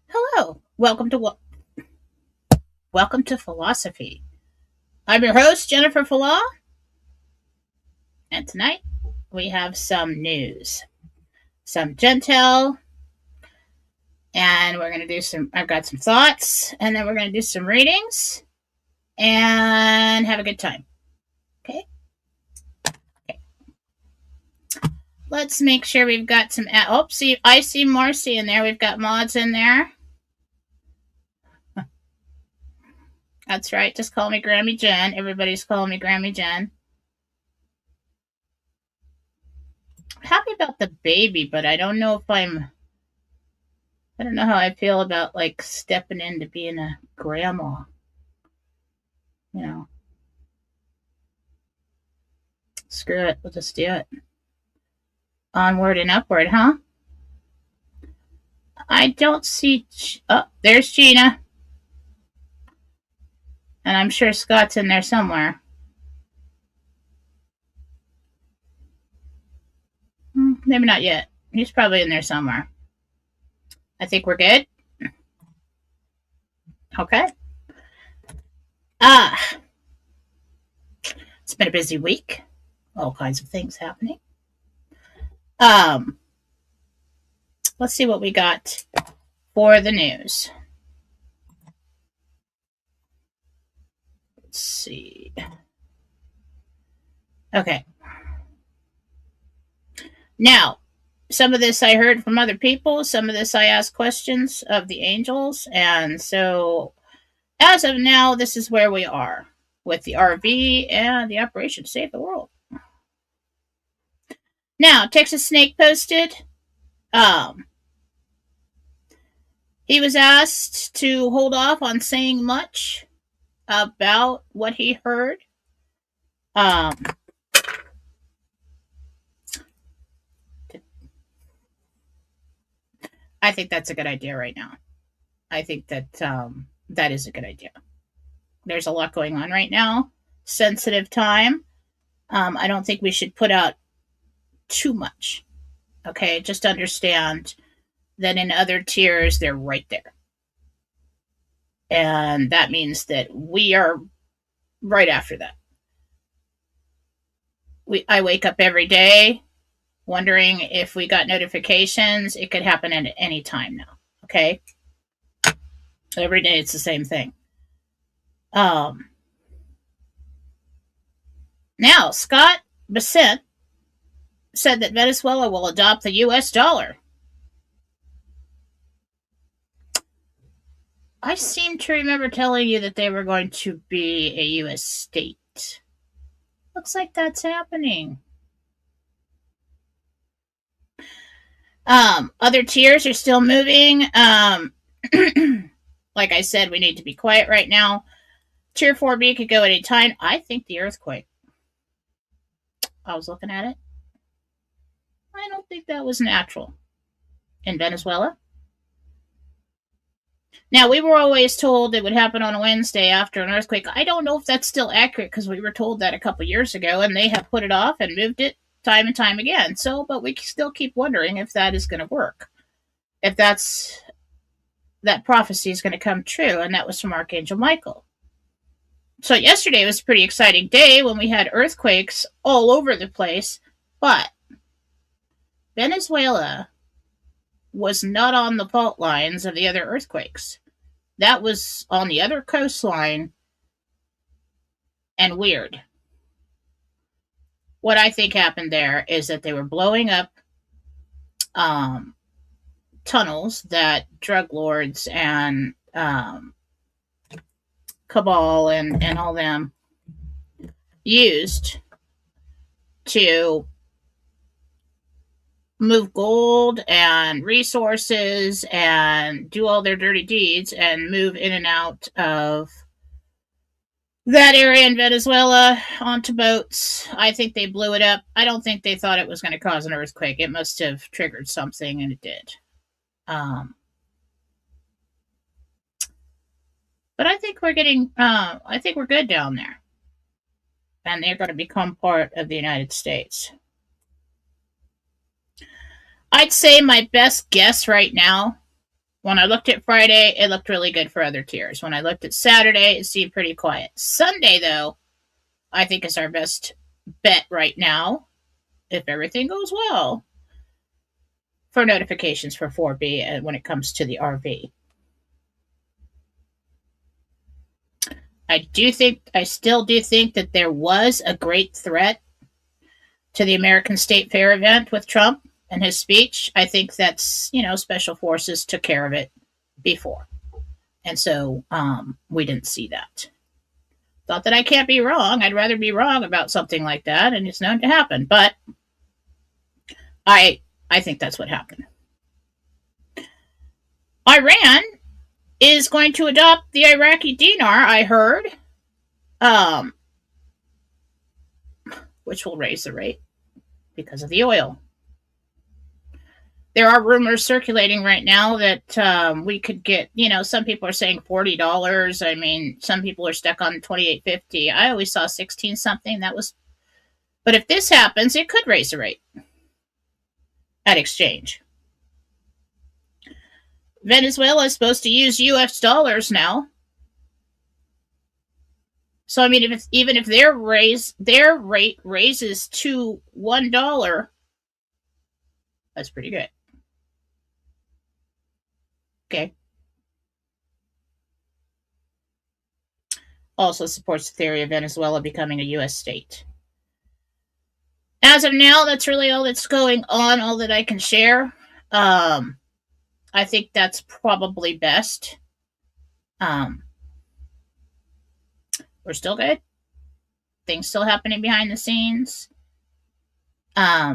Hello, welcome to Fallawsophy. I'm your host, Jennifer Fallaw, and tonight we have some news, some gentle, and we're going to do some. I've got some thoughts, and then we're going to do some readings and have a good time. Okay. Let's make sure we've got some. I see Marcy in there. We've got mods in there. That's right. Just call me Grammy Jen. Everybody's calling me Grammy Jen. I'm happy about the baby, but I don't know how I feel about like stepping into being a grandma. You know, screw it. We'll just do it. Onward and upward, huh? I don't see. Oh, there's Gina. And I'm sure Scott's in there somewhere. Maybe not yet. He's probably in there somewhere. I think we're good. Okay. It's been a busy week. All kinds of things happening. Let's see what we got for the news. Let's see. Okay. Now, some of this I heard from other people. Some of this I asked questions of the angels. And so, as of now, this is where we are with the RV and the Operation Save the World. Now, Texas Snake posted. He was asked to hold off on saying much about what he heard. I think that's a good idea right now. I think that that is a good idea. There's a lot going on right now. Sensitive time. I don't think we should put out too much. Okay, just understand that in other tiers, they're right there. And that means that we are right after that. I wake up every day wondering if we got notifications. It could happen at any time now. Okay? Every day it's the same thing. Now, Scott Bessent said that Venezuela will adopt the U.S. dollar. I seem to remember telling you that they were going to be a U.S. state. Looks like that's happening. Other tiers are still moving. Like I said, we need to be quiet right now. Tier 4B could go at any time. I think the earthquake. I was looking at it. I don't think that was natural in Venezuela. Now, we were always told it would happen on a Wednesday after an earthquake. I don't know if that's still accurate because we were told that a couple years ago, and they have put it off and moved it time and time again. So, but we still keep wondering if that is going to work. If that prophecy is going to come true, and that was from Archangel Michael. So yesterday was a pretty exciting day when we had earthquakes all over the place, but Venezuela was not on the fault lines of the other earthquakes. That was on the other coastline and weird. What I think happened there is that they were blowing up tunnels that drug lords and cabal and all them used to move gold and resources and do all their dirty deeds and move in and out of that area in Venezuela onto boats. I think they blew it up. I don't think they thought it was going to cause an earthquake. It must have triggered something, and it did. But I think we're good down there. and they're going to become part of the United States. I'd say my best guess right now, when I looked at Friday, it looked really good for other tiers. When I looked at Saturday, it seemed pretty quiet. Sunday, though, I think is our best bet right now, if everything goes well, for notifications for 4B and when it comes to the RV. I still do think that there was a great threat to the American State Fair event with Trump and his speech. I think that's, special forces took care of it before. And so we didn't see that. Not that I can't be wrong. I'd rather be wrong about something like that, and it's known to happen. But I think that's what happened. Iran is going to adopt the Iraqi dinar, I heard, which will raise the rate because of the oil. There are rumors circulating right now that we could get, some people are saying $40. I mean, some people are stuck on $28.50. I always saw 16 something. But if this happens, it could raise the rate at exchange. Venezuela is supposed to use U.S. dollars now. So, I mean, even if their rate raises to $1, that's pretty good. Okay. Also supports the theory of Venezuela becoming a U.S. state. As of now, that's really all that's going on, all that I can share. I think that's probably best. We're still good. Things still happening behind the scenes. I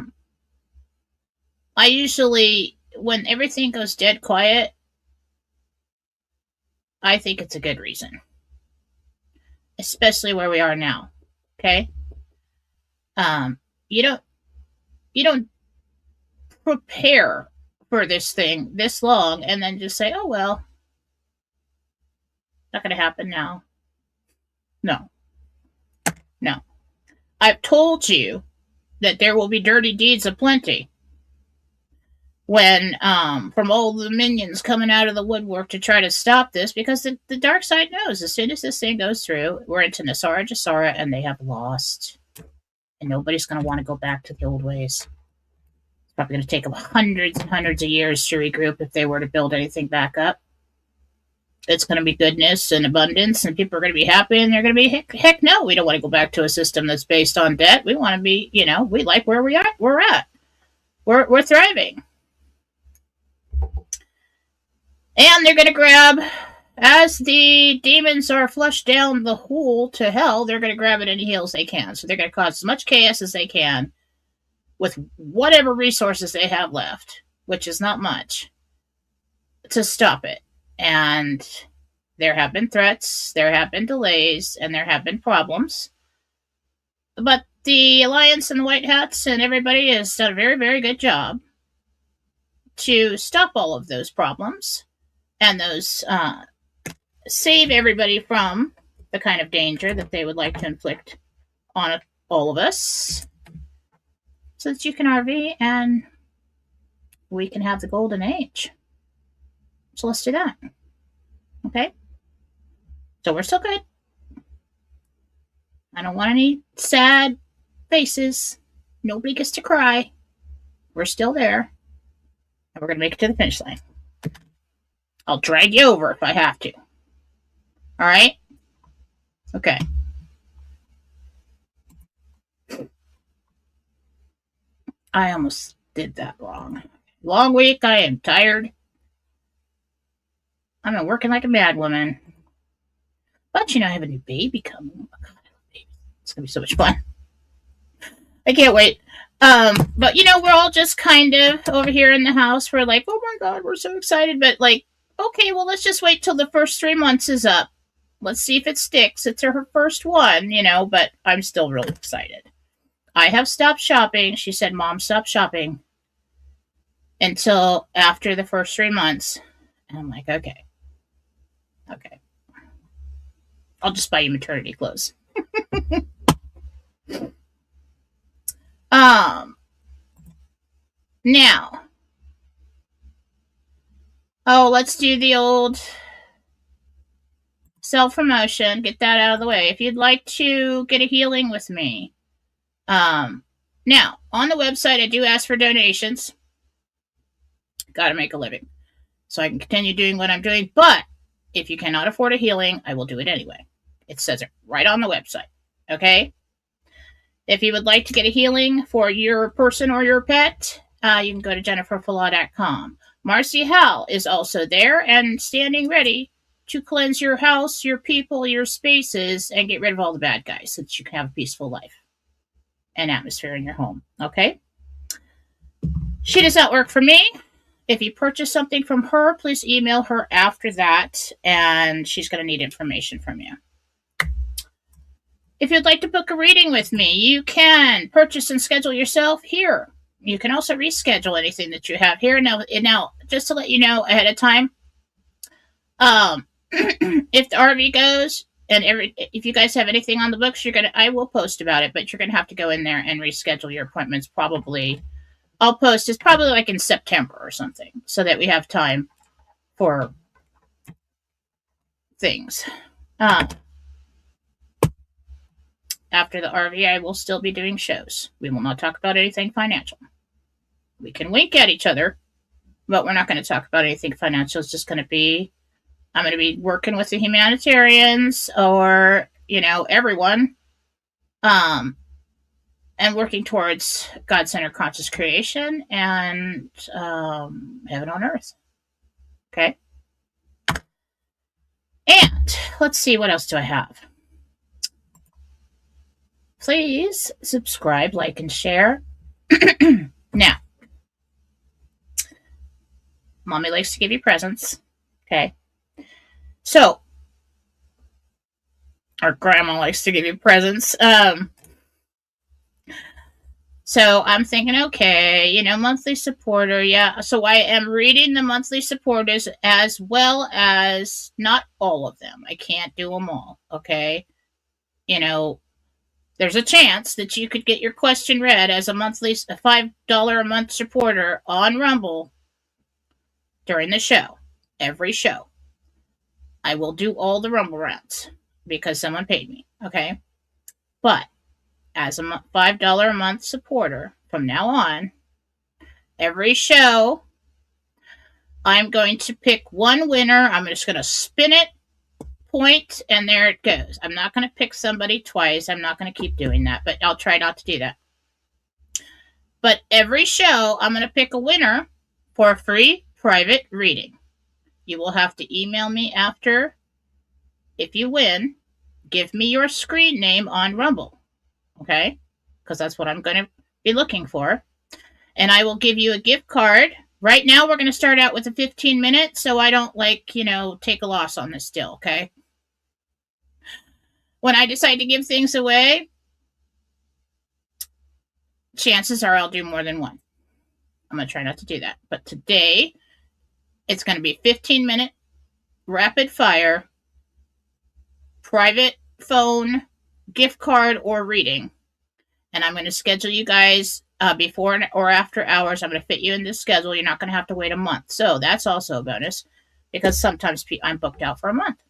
usually, when everything goes dead quiet, I think it's a good reason. Especially where we are now. Okay? You don't prepare for this thing this long and then just say, oh, well, not going to happen now. No. I've told you that there will be dirty deeds aplenty when from all the minions coming out of the woodwork to try to stop this, because the dark side knows as soon as this thing goes through, we're into Nasara Jasara and they have lost. And nobody's going to want to go back to the old ways. It's probably going to take them hundreds and hundreds of years to regroup if they were to build anything back up. It's going to be goodness and abundance, and people are going to be happy, and they're going to be, heck no, we don't want to go back to a system that's based on debt. We want to be, we like where we're at. We're thriving. And they're going to grab, as the demons are flushed down the hole to hell, they're going to grab at any heels they can. So they're going to cause as much chaos as they can with whatever resources they have left, which is not much, to stop it. And there have been threats, there have been delays, and there have been problems. But the Alliance and the White Hats and everybody has done a very, very good job to stop all of those problems and those save everybody from the kind of danger that they would like to inflict on all of us, so that you can RV and we can have the golden age. So let's do that. Okay? So we're still good. I don't want any sad faces. Nobody gets to cry. We're still there. And we're going to make it to the finish line. I'll drag you over if I have to. All right? Okay. I almost did that wrong. Long week. I am tired. I've been working like a mad woman. But, I have a new baby coming. Oh, God, it's going to be so much fun. I can't wait. But, we're all just kind of over here in the house. We're like, oh, my God, we're so excited. But, okay, well, let's just wait till the first 3 months is up. Let's see if it sticks. It's her first one, but I'm still really excited. I have stopped shopping. She said, Mom, stop shopping until after the first 3 months. And I'm like, okay. I'll just buy you maternity clothes. Um, Now, let's do the old self promotion. Get that out of the way. If you'd like to get a healing with me, now on the website, I do ask for donations. Got to make a living so I can continue doing what I'm doing. But if you cannot afford a healing, I will do it anyway. It says it right on the website. Okay. If you would like to get a healing for your person or your pet, you can go to jenniferfallaw.com. Marcy Howell is also there and standing ready to cleanse your house, your people, your spaces, and get rid of all the bad guys so that you can have a peaceful life and atmosphere in your home. Okay? She does not work for me. If you purchase something from her, please email her after that, and she's going to need information from you. If you'd like to book a reading with me, you can purchase and schedule yourself here. You can also reschedule anything that you have here. Now, just to let you know ahead of time, if the RV goes and if you guys have anything on the books, I will post about it, but you're gonna have to go in there and reschedule your appointments. Probably, I'll post. It's probably like in September or something, so that we have time for things. After the RV, I will still be doing shows. We will not talk about anything financial. We can wink at each other, but we're not going to talk about anything financial. It's just going to be, I'm going to be working with the humanitarians or, everyone, and working towards God-centered conscious creation and heaven on earth. Okay? And let's see, what else do I have? Please subscribe, like, and share. Now, Mommy likes to give you presents. Okay. So, our grandma likes to give you presents. So I'm thinking, okay, monthly supporter. Yeah. So I am reading the monthly supporters as well as not all of them. I can't do them all. Okay. There's a chance that you could get your question read as a $5 a month supporter on Rumble during the show. Every show. I will do all the Rumble rounds because someone paid me. Okay. But as a $5 a month supporter from now on, every show, I'm going to pick one winner. I'm just going to spin it, point, and there it goes. I'm not going to pick somebody twice. I'm not going to keep doing that, but I'll try not to do that. But every show, I'm going to pick a winner for a free private reading. You will have to email me after. If you win, give me your screen name on Rumble. Okay? Because that's what I'm going to be looking for. And I will give you a gift card. Right now, we're going to start out with a 15-minute, so I don't take a loss on this still, okay? When I decide to give things away, chances are I'll do more than one. I'm going to try not to do that. But today, it's going to be 15-minute, rapid fire, private phone, gift card, or reading. And I'm going to schedule you guys before or after hours. I'm going to fit you in this schedule. You're not going to have to wait a month. So that's also a bonus because sometimes I'm booked out for a month.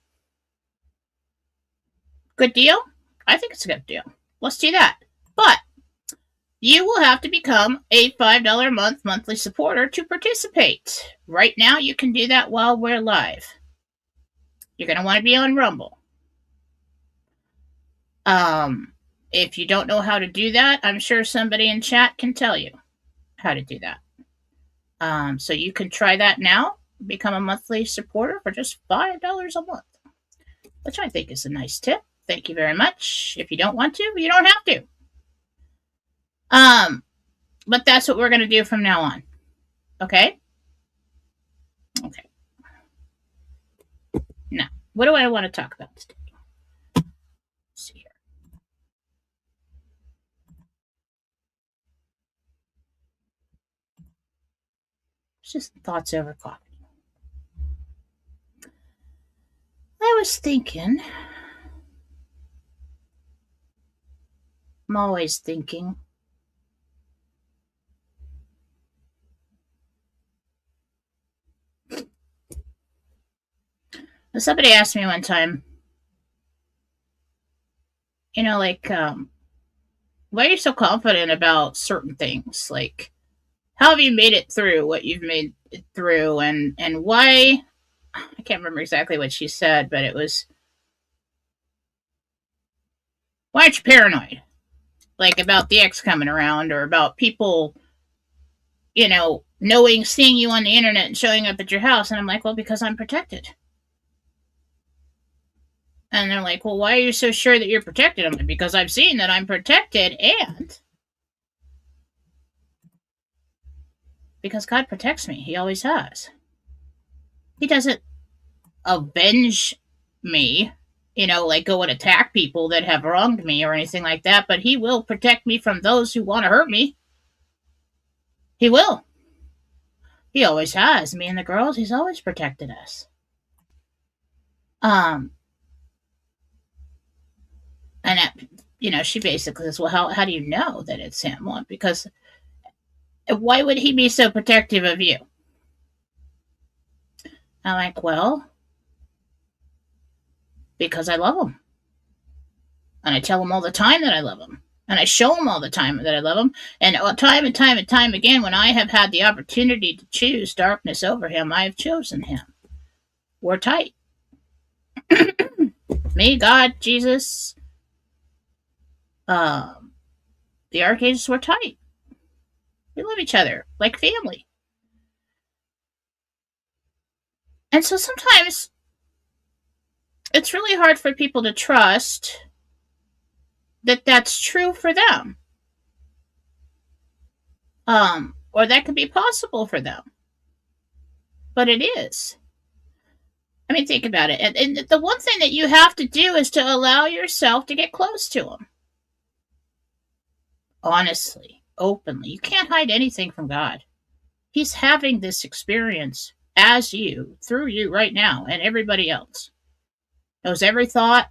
Good deal? I think it's a good deal. Let's do that. But you will have to become a $5 a month monthly supporter to participate. Right now, you can do that while we're live. You're going to want to be on Rumble. If you don't know how to do that, I'm sure somebody in chat can tell you how to do that. So you can try that now. Become a monthly supporter for just $5 a month, which I think is a nice tip. Thank you very much. If you don't want to, you don't have to. But that's what we're going to do from now on. Okay? Okay. Now, what do I want to talk about today? Let's see here. It's just thoughts over coffee. I was thinking I'm always thinking. Somebody asked me one time, like, why are you so confident about certain things? Like, how have you made it through what you've made it through? And why? I can't remember exactly what she said, but it was, why aren't you paranoid? Like, about the ex coming around or about people, seeing you on the internet and showing up at your house. And I'm like, well, because I'm protected. And they're like, well, why are you so sure that you're protected? I'm like, because I've seen that I'm protected, and because God protects me. He always has. He doesn't avenge me, like go and attack people that have wronged me or anything like that, but He will protect me from those who want to hurt me. He will. He always has. Me and the girls, He's always protected us. Um, and she basically says, well, how do you know that it's Him? Well, because why would He be so protective of you? I'm like, well, because I love Him. And I tell Him all the time that I love Him. And I show Him all the time that I love Him. And time and time and time again, when I have had the opportunity to choose darkness over Him, I have chosen Him. We're tight. Me, God, Jesus, the archangels, we're tight. We love each other like family. And so sometimes it's really hard for people to trust that that's true for them. Or that could be possible for them. But it is. I mean, think about it. And the one thing that you have to do is to allow yourself to get close to Him. Honestly, openly. You can't hide anything from God. He's having this experience as you, through you right now, and everybody else. Knows every thought,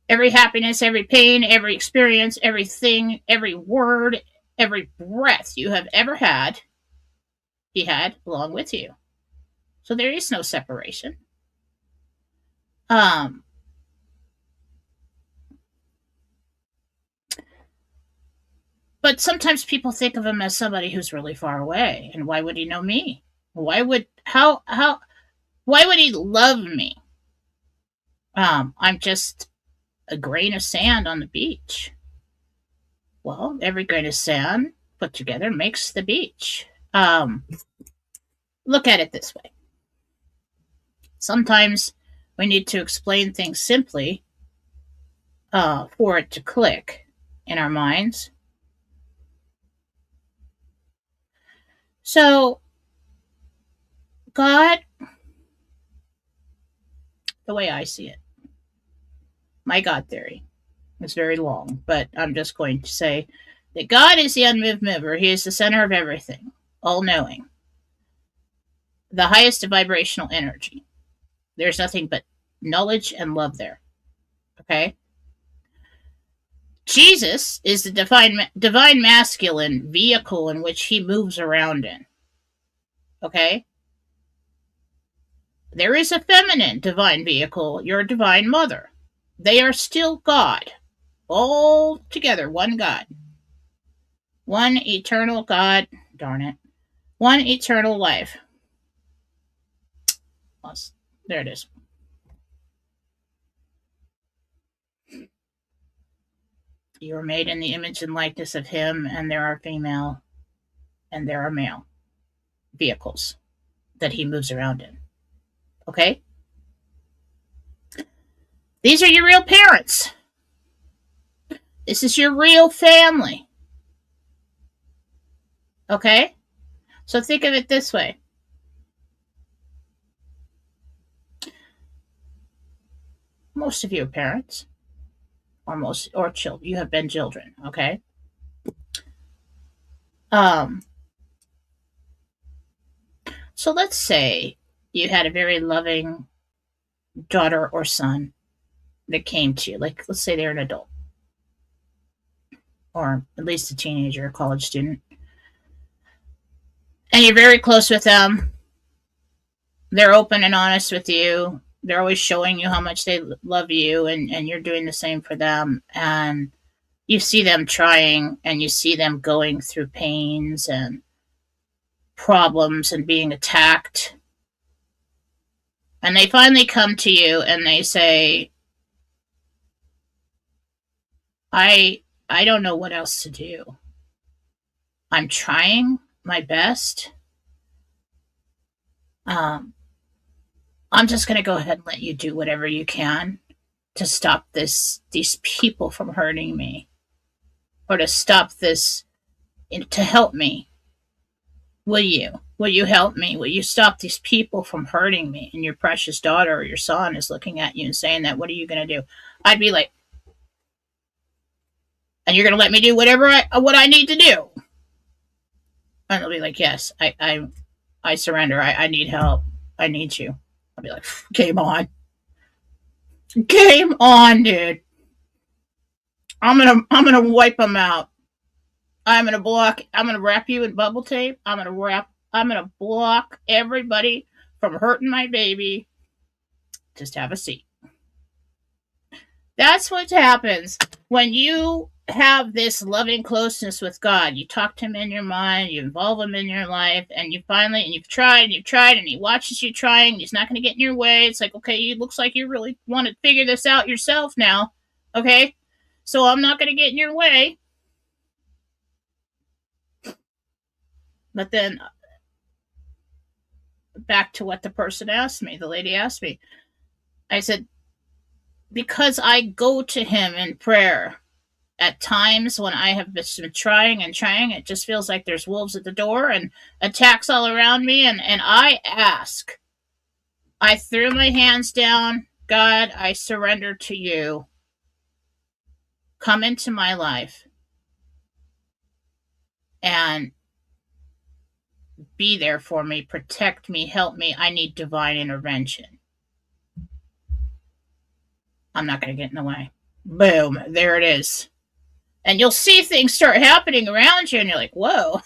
every happiness, every pain, every experience, everything, every word, every breath you have ever had, He had along with you. So there is no separation. But sometimes people think of Him as somebody who's really far away. And why would He know me? Why would He love me? I'm just a grain of sand on the beach. Well, every grain of sand put together makes the beach. Look at it this way. Sometimes we need to explain things simply for it to click in our minds. So, God, the way I see it, my God theory, it's very long, but I'm just going to say that God is the unmoved mover. He is the center of everything, all knowing, the highest vibrational energy. There's nothing but knowledge and love there. Okay? Jesus is the divine masculine vehicle in which He moves around in. Okay? There is a feminine divine vehicle, your divine mother. They are still God. All together, one God. One eternal God. Darn it. One eternal life. There it is. You are made in the image and likeness of Him, and there are female and there are male vehicles that He moves around in. Okay? These are your real parents. This is your real family. Okay? So think of it this way. Most of you are parents. Or children. You have been children, okay? So let's say you had a very loving daughter or son that came to you. Like, let's say they're an adult. or at least a teenager, a college student, and you're very close with them. They're open and honest with you. They're always showing you how much they love you, and you're doing the same for them. And you see them trying, and you see them going through pains and problems and being attacked. And they finally come to you and they say, I don't know what else to do. I'm trying my best. Um, I'm just going to go ahead and let you do whatever you can to stop these people from hurting me, or to stop this, to help me. Will you help me? Will you stop these people from hurting me? And your precious daughter or your son is looking at you and saying that. What are you going to do? I'd be like, and you're going to let me do what I need to do? And they'll be like, yes, I surrender. I need help. I need you. I'll be like, game on. Game on, dude. I'm gonna wipe them out. I'm gonna wrap you in bubble tape. I'm gonna block everybody from hurting my baby. Just have a seat. That's what happens when you have this loving closeness with God. You talk to him in your mind, you involve him in your life, and you've tried, and he watches you trying, he's not going to get in your way. It's like, okay, it looks like you really want to figure this out yourself now. Okay? So I'm not going to get in your way. But then, back to what the person asked me, the lady asked me, I said, because I go to him in prayer at times when I have been trying and trying, it just feels like there's wolves at the door and attacks all around me. And I ask, I threw my hands down. God, I surrender to you. Come into my life and be there for me, protect me, help me. I need divine intervention. I'm not going to get in the way. Boom, there it is. And you'll see things start happening around you, and you're like, whoa.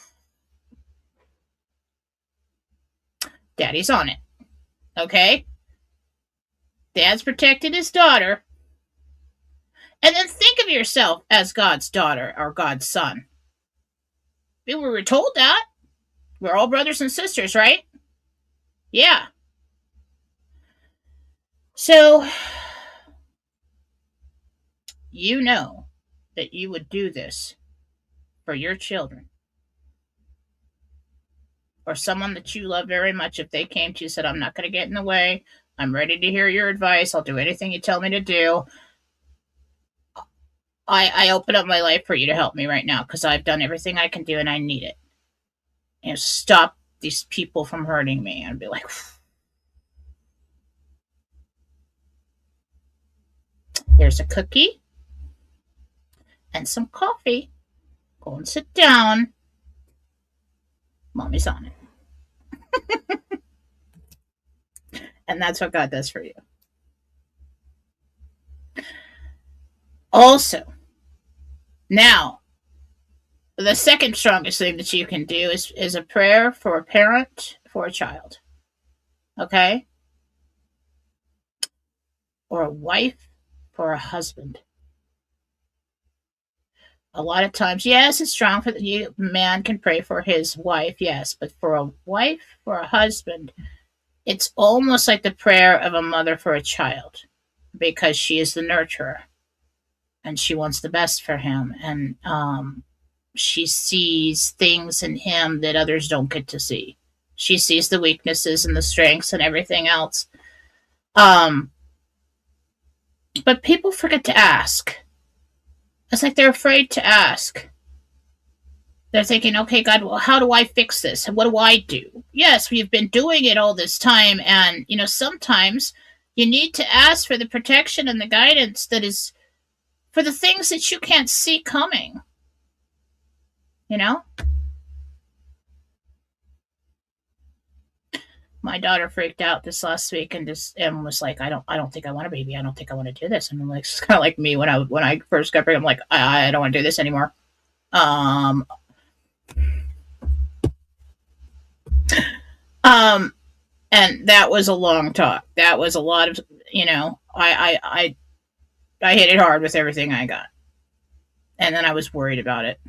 Daddy's on it. Okay? Dad's protected his daughter. And then think of yourself as God's daughter or God's son. We were told that. We're all brothers and sisters, right? Yeah. So, you know that you would do this for your children or someone that you love very much. If they came to you and said, I'm not going to get in the way, I'm ready to hear your advice, I'll do anything you tell me to do, I open up my life for you to help me right now because I've done everything I can do and I need it. And stop these people from hurting me. I'd be like, here's a cookie and some coffee. Go and sit down. Mommy's on it. And that's what God does for you. Also, now, the second strongest thing that you can do is a prayer for a parent for a child. Okay? Or a wife for a husband. A lot of times, yes, it's strong for the man can pray for his wife, yes, but for a wife, for a husband, it's almost like the prayer of a mother for a child because she is the nurturer and she wants the best for him, and she sees things in him that others don't get to see. She sees the weaknesses and the strengths and everything else. But people forget to ask. It's like they're afraid to ask. They're thinking, okay, God, well, how do I fix this? What do I do? Yes, we've been doing it all this time. And, sometimes you need to ask for the protection and the guidance that is for the things that you can't see coming. My daughter freaked out this last week and was like, I don't think I want a baby. I don't think I want to do this. And I'm like, it's kind of like me when I first got pregnant. I'm like, I don't want to do this anymore. Um, um, and that was a long talk. That was a lot of, I hit it hard with everything I got. And then I was worried about it.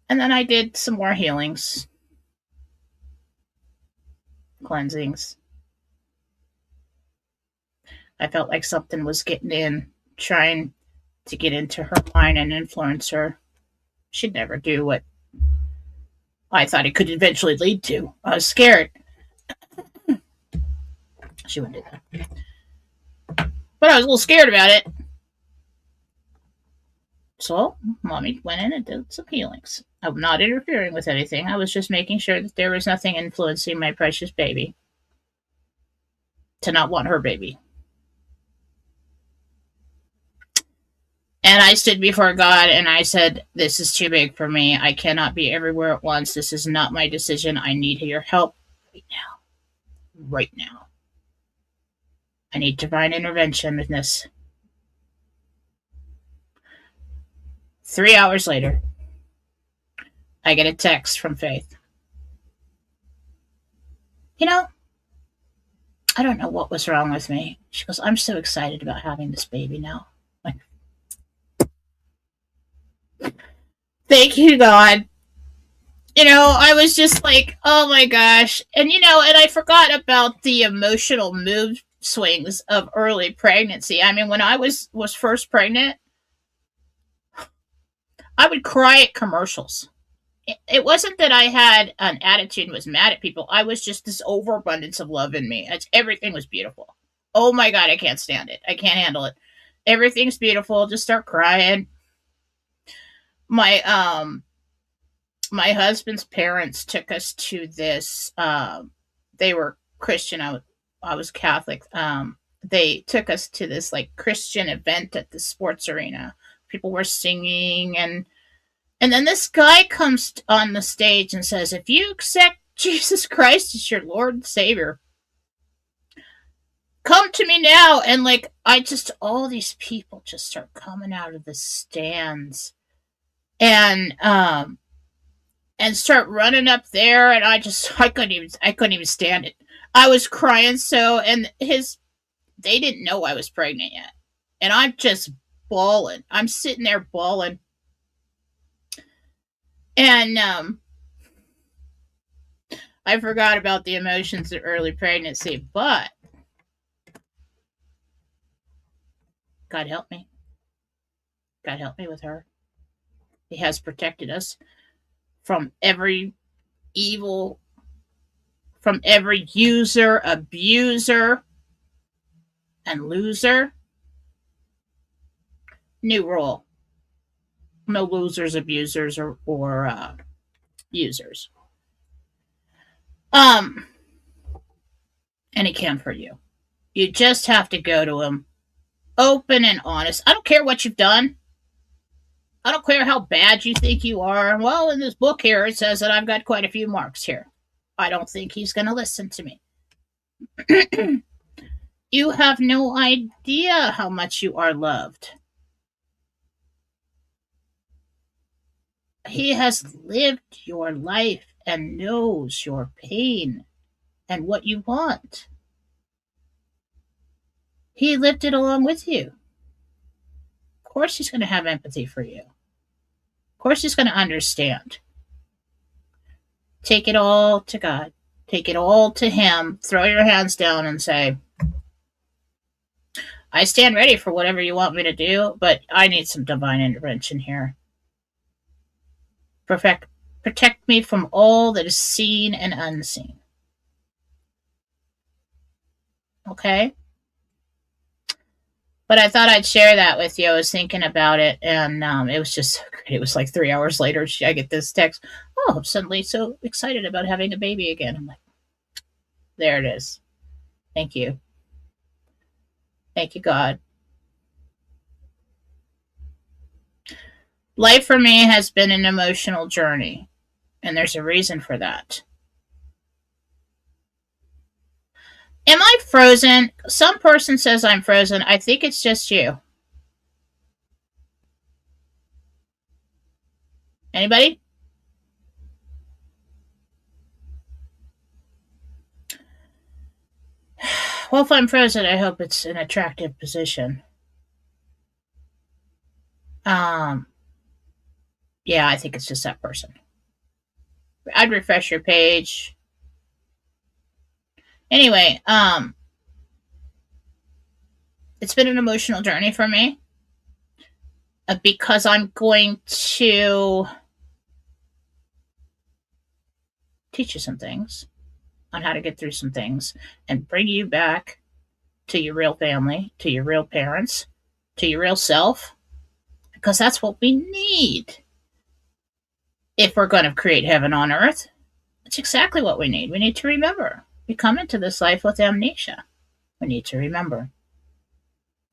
And then I did some more healings, cleansings. I felt like something was getting in, trying to get into her mind and influence her. She'd never do what I thought it could eventually lead to. I was scared. She wouldn't do that. But I was a little scared about it. So, Mommy went in and did some healings. I'm not interfering with anything. I was just making sure that there was nothing influencing my precious baby to not want her baby. And I stood before God and I said, this is too big for me. I cannot be everywhere at once. This is not my decision. I need your help right now. Right now. I need divine intervention in this. 3 hours later, I get a text from Faith. I don't know what was wrong with me. She goes, I'm so excited about having this baby now. Like, thank you, God. I was just like, oh my gosh. And I forgot about the emotional mood swings of early pregnancy. I mean, when I was first pregnant, I would cry at commercials. It wasn't that I had an attitude and was mad at people. I was just this overabundance of love in me. Everything was beautiful. Oh my God, I can't stand it. I can't handle it. Everything's beautiful. Just start crying. My husband's parents took us to this. They were Christian. I was Catholic. They took us to this like Christian event at the sports arena. People were singing and then this guy comes on the stage and says, if you accept Jesus Christ as your Lord and Savior, come to me now. And all these people just start coming out of the stands and start running up there. And I couldn't even stand it. I was crying so, and they didn't know I was pregnant yet. And I'm just bawling. I'm sitting there bawling. And I forgot about the emotions of early pregnancy, but God help me. God help me with her. He has protected us from every evil, from every user, abuser, and loser. New rule. No losers, abusers, or users. And he can for you. You just have to go to him open and honest. I don't care what you've done. I don't care how bad you think you are. Well, in this book here, it says that I've got quite a few marks here. I don't think he's going to listen to me. You have no idea how much you are loved. He has lived your life and knows your pain and what you want. He lived it along with you. Of course he's going to have empathy for you. Of course he's going to understand. Take it all to God. Take it all to him. Throw your hands down and say, I stand ready for whatever you want me to do, but I need some divine intervention here. Protect me from all that is seen and unseen. Okay? But I thought I'd share that with you. I was thinking about it, and it was just great. It was like 3 hours later, I get this text. Oh, I'm suddenly so excited about having a baby again. I'm like, there it is. Thank you. Thank you, God. Life for me has been an emotional journey, and there's a reason for that. Am I frozen? Some person says I'm frozen. I think it's just you. Anybody? Well, if I'm president, I hope it's an attractive position. Um, yeah, I think it's just that person. I'd refresh your page. Anyway, it's been an emotional journey for me because I'm going to teach you some things on how to get through some things and bring you back to your real family, to your real parents, to your real self, because that's what we need. If we're going to create heaven on earth, it's exactly what we need. We need to remember. We come into this life with amnesia. We need to remember.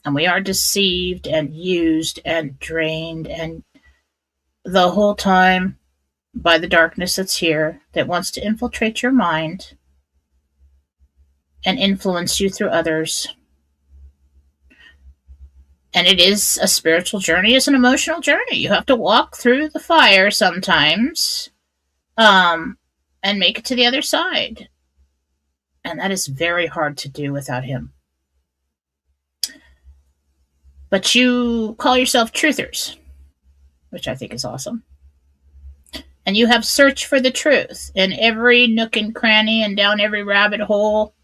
And we are deceived and used and drained and the whole time by the darkness that's here that wants to infiltrate your mind and influence you through others. And it is a spiritual journey, it's an emotional journey. You have to walk through the fire sometimes, and make it to the other side. And that is very hard to do without him. But you call yourself truthers, which I think is awesome. And you have searched for the truth in every nook and cranny and down every rabbit hole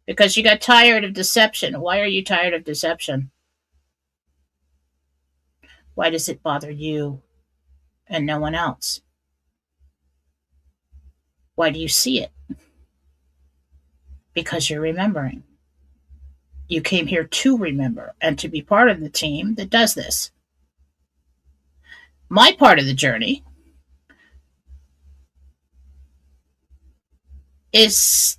because you got tired of deception. Why are you tired of deception? Why does it bother you and no one else? Why do you see it? Because you're remembering. You came here to remember and to be part of the team that does this. My part of the journey is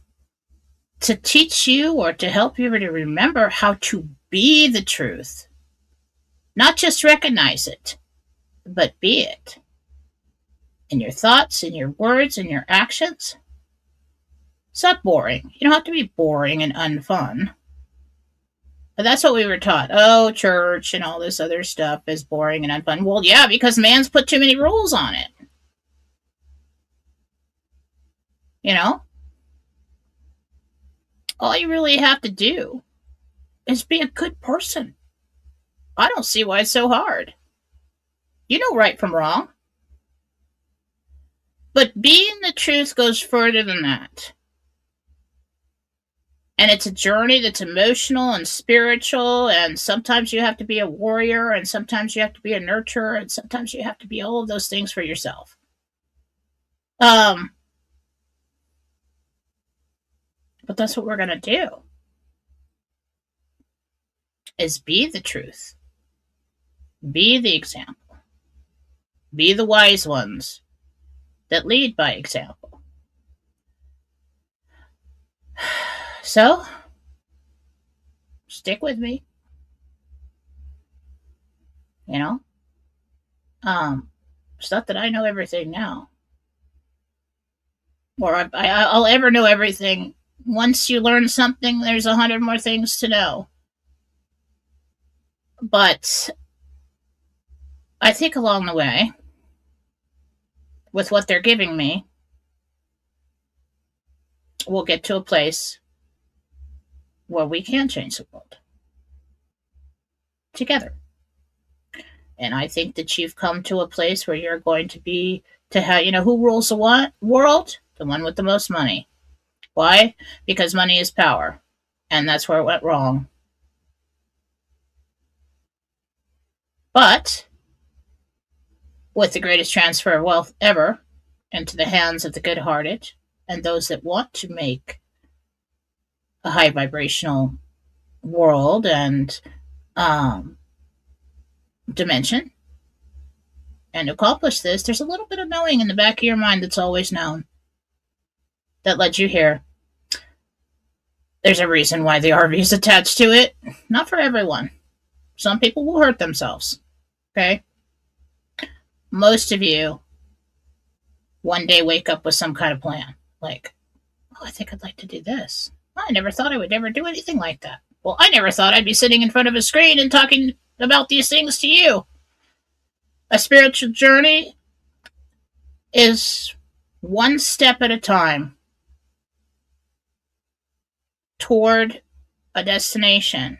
to teach you or to help you to remember how to be the truth. Not just recognize it, but be it. In your thoughts, in your words, in your actions. It's not boring. You don't have to be boring and unfun. But that's what we were taught. Oh, church and all this other stuff is boring and unfun. Well, yeah, because man's put too many rules on it. You know? All you really have to do is be a good person. I don't see why it's so hard. You know right from wrong. But being the truth goes further than that. And it's a journey that's emotional and spiritual, and sometimes you have to be a warrior, and sometimes you have to be a nurturer, and sometimes you have to be all of those things for yourself. But that's what we're going to do, is be the truth. Be the example. Be the wise ones that lead by example. So, stick with me. You know? It's not that I know everything now. Or I'll ever know everything. Once you learn something, there's 100 more things to know. But I think along the way, with what they're giving me, we'll get to a place where we can change the world together. And I think that you've come to a place where you're going to be, to have, who rules the world? The one with the most money. Why? Because money is power. And that's where it went wrong. But with the greatest transfer of wealth ever into the hands of the good-hearted and those that want to make a high vibrational world and dimension, and to accomplish this, there's a little bit of knowing in the back of your mind that's always known that led you here. There's a reason why the RV is attached to it. Not for everyone. Some people will hurt themselves. Okay? Most of you one day wake up with some kind of plan. Like, oh, I think I'd like to do this. I never thought I would ever do anything like that. Well, I never thought I'd be sitting in front of a screen and talking about these things to you. A spiritual journey is one step at a time toward a destination.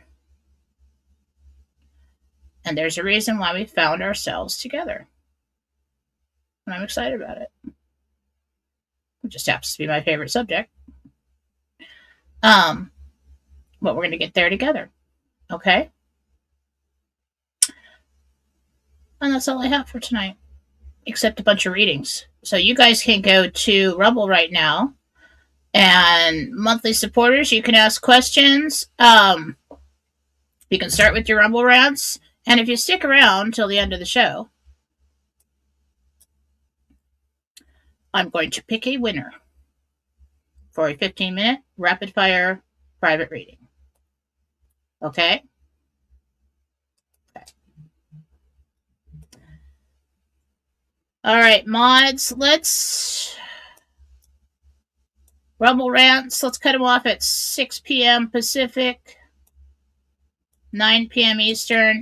And there's a reason why we found ourselves together. And I'm excited about it. It just happens to be my favorite subject. But we're going to get there together. Okay? And that's all I have for tonight, except a bunch of readings. So you guys can go to Rumble right now. And monthly supporters, you can ask questions. You can start with your Rumble rants. And if you stick around till the end of the show, I'm going to pick a winner for a 15-minute rapid-fire private reading. Okay? All right, mods, let's... Rumble rants, let's cut them off at 6 p.m. Pacific, 9 p.m. Eastern.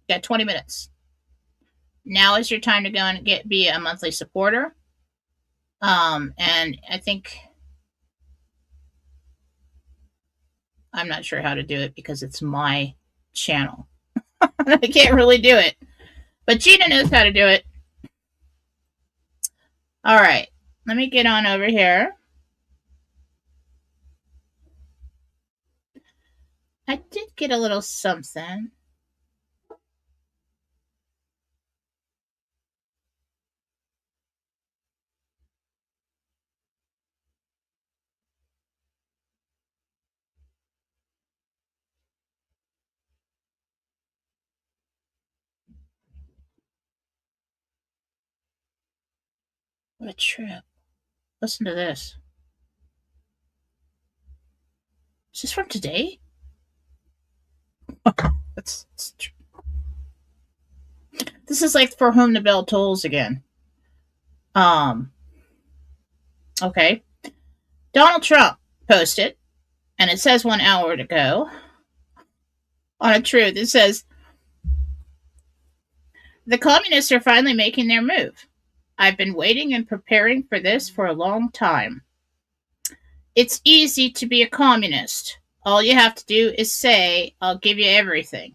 You got 20 minutes. Now is your time to go and be a monthly supporter. And I think... I'm not sure how to do it because it's my channel. I can't really do it. But Gina knows how to do it. All right. Let me get on over here. I did get a little something. What a trip. Listen to this. Is this from today? That's this is like For Whom the Bell Tolls again. Okay. Donald Trump posted, and it says 1 hour ago, on a truth. It says, the communists are finally making their move. I've been waiting and preparing for this for a long time. It's easy to be a communist. All you have to do is say, I'll give you everything.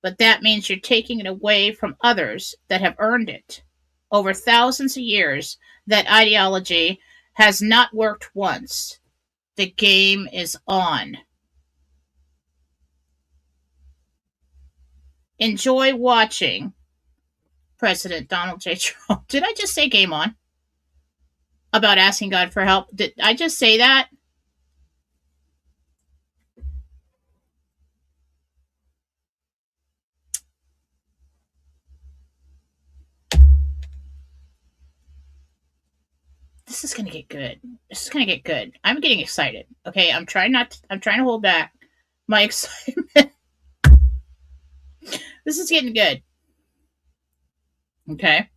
But that means you're taking it away from others that have earned it. Over thousands of years, that ideology has not worked once. The game is on. Enjoy watching President Donald J. Trump. Did I just say game on? About asking God for help? Did I just say that? This is going to get good. This is going to get good. I'm getting excited. Okay, I'm trying to hold back my excitement. This is getting good. Okay.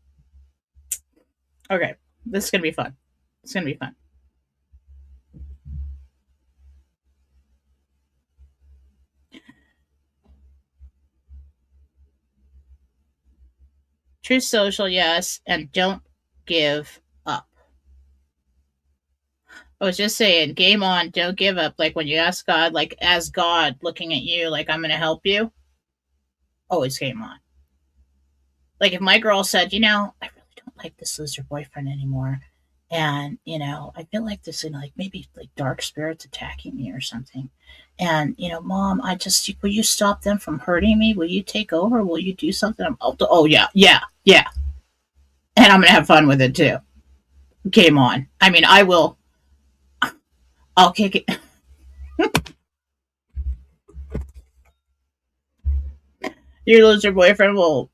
Okay. This is going to be fun. It's going to be fun. Truth Social, yes, and don't give up. I was just saying, game on, don't give up. Like when you ask God, like as God looking at you, like I'm going to help you, always game on. Like if my girl said, I really don't like this loser boyfriend anymore. And, I feel like this, like maybe like dark spirits attacking me or something. And, Mom, will you stop them from hurting me? Will you take over? Will you do something? Oh yeah. And I'm going to have fun with it too. Game on. I mean, I'll kick it. Your loser boyfriend will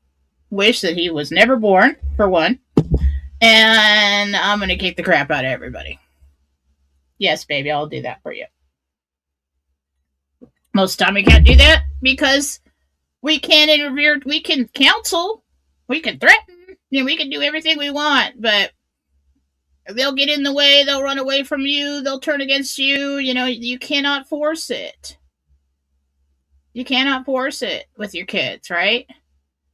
wish that he was never born, for one. And I'm going to kick the crap out of everybody. Yes, baby, I'll do that for you. Most of the time we can't do that because we can't interfere. We can counsel. We can threaten. We can do everything we want, but they'll get in the way. They'll run away from you. They'll turn against you. You cannot force it. You cannot force it with your kids, right?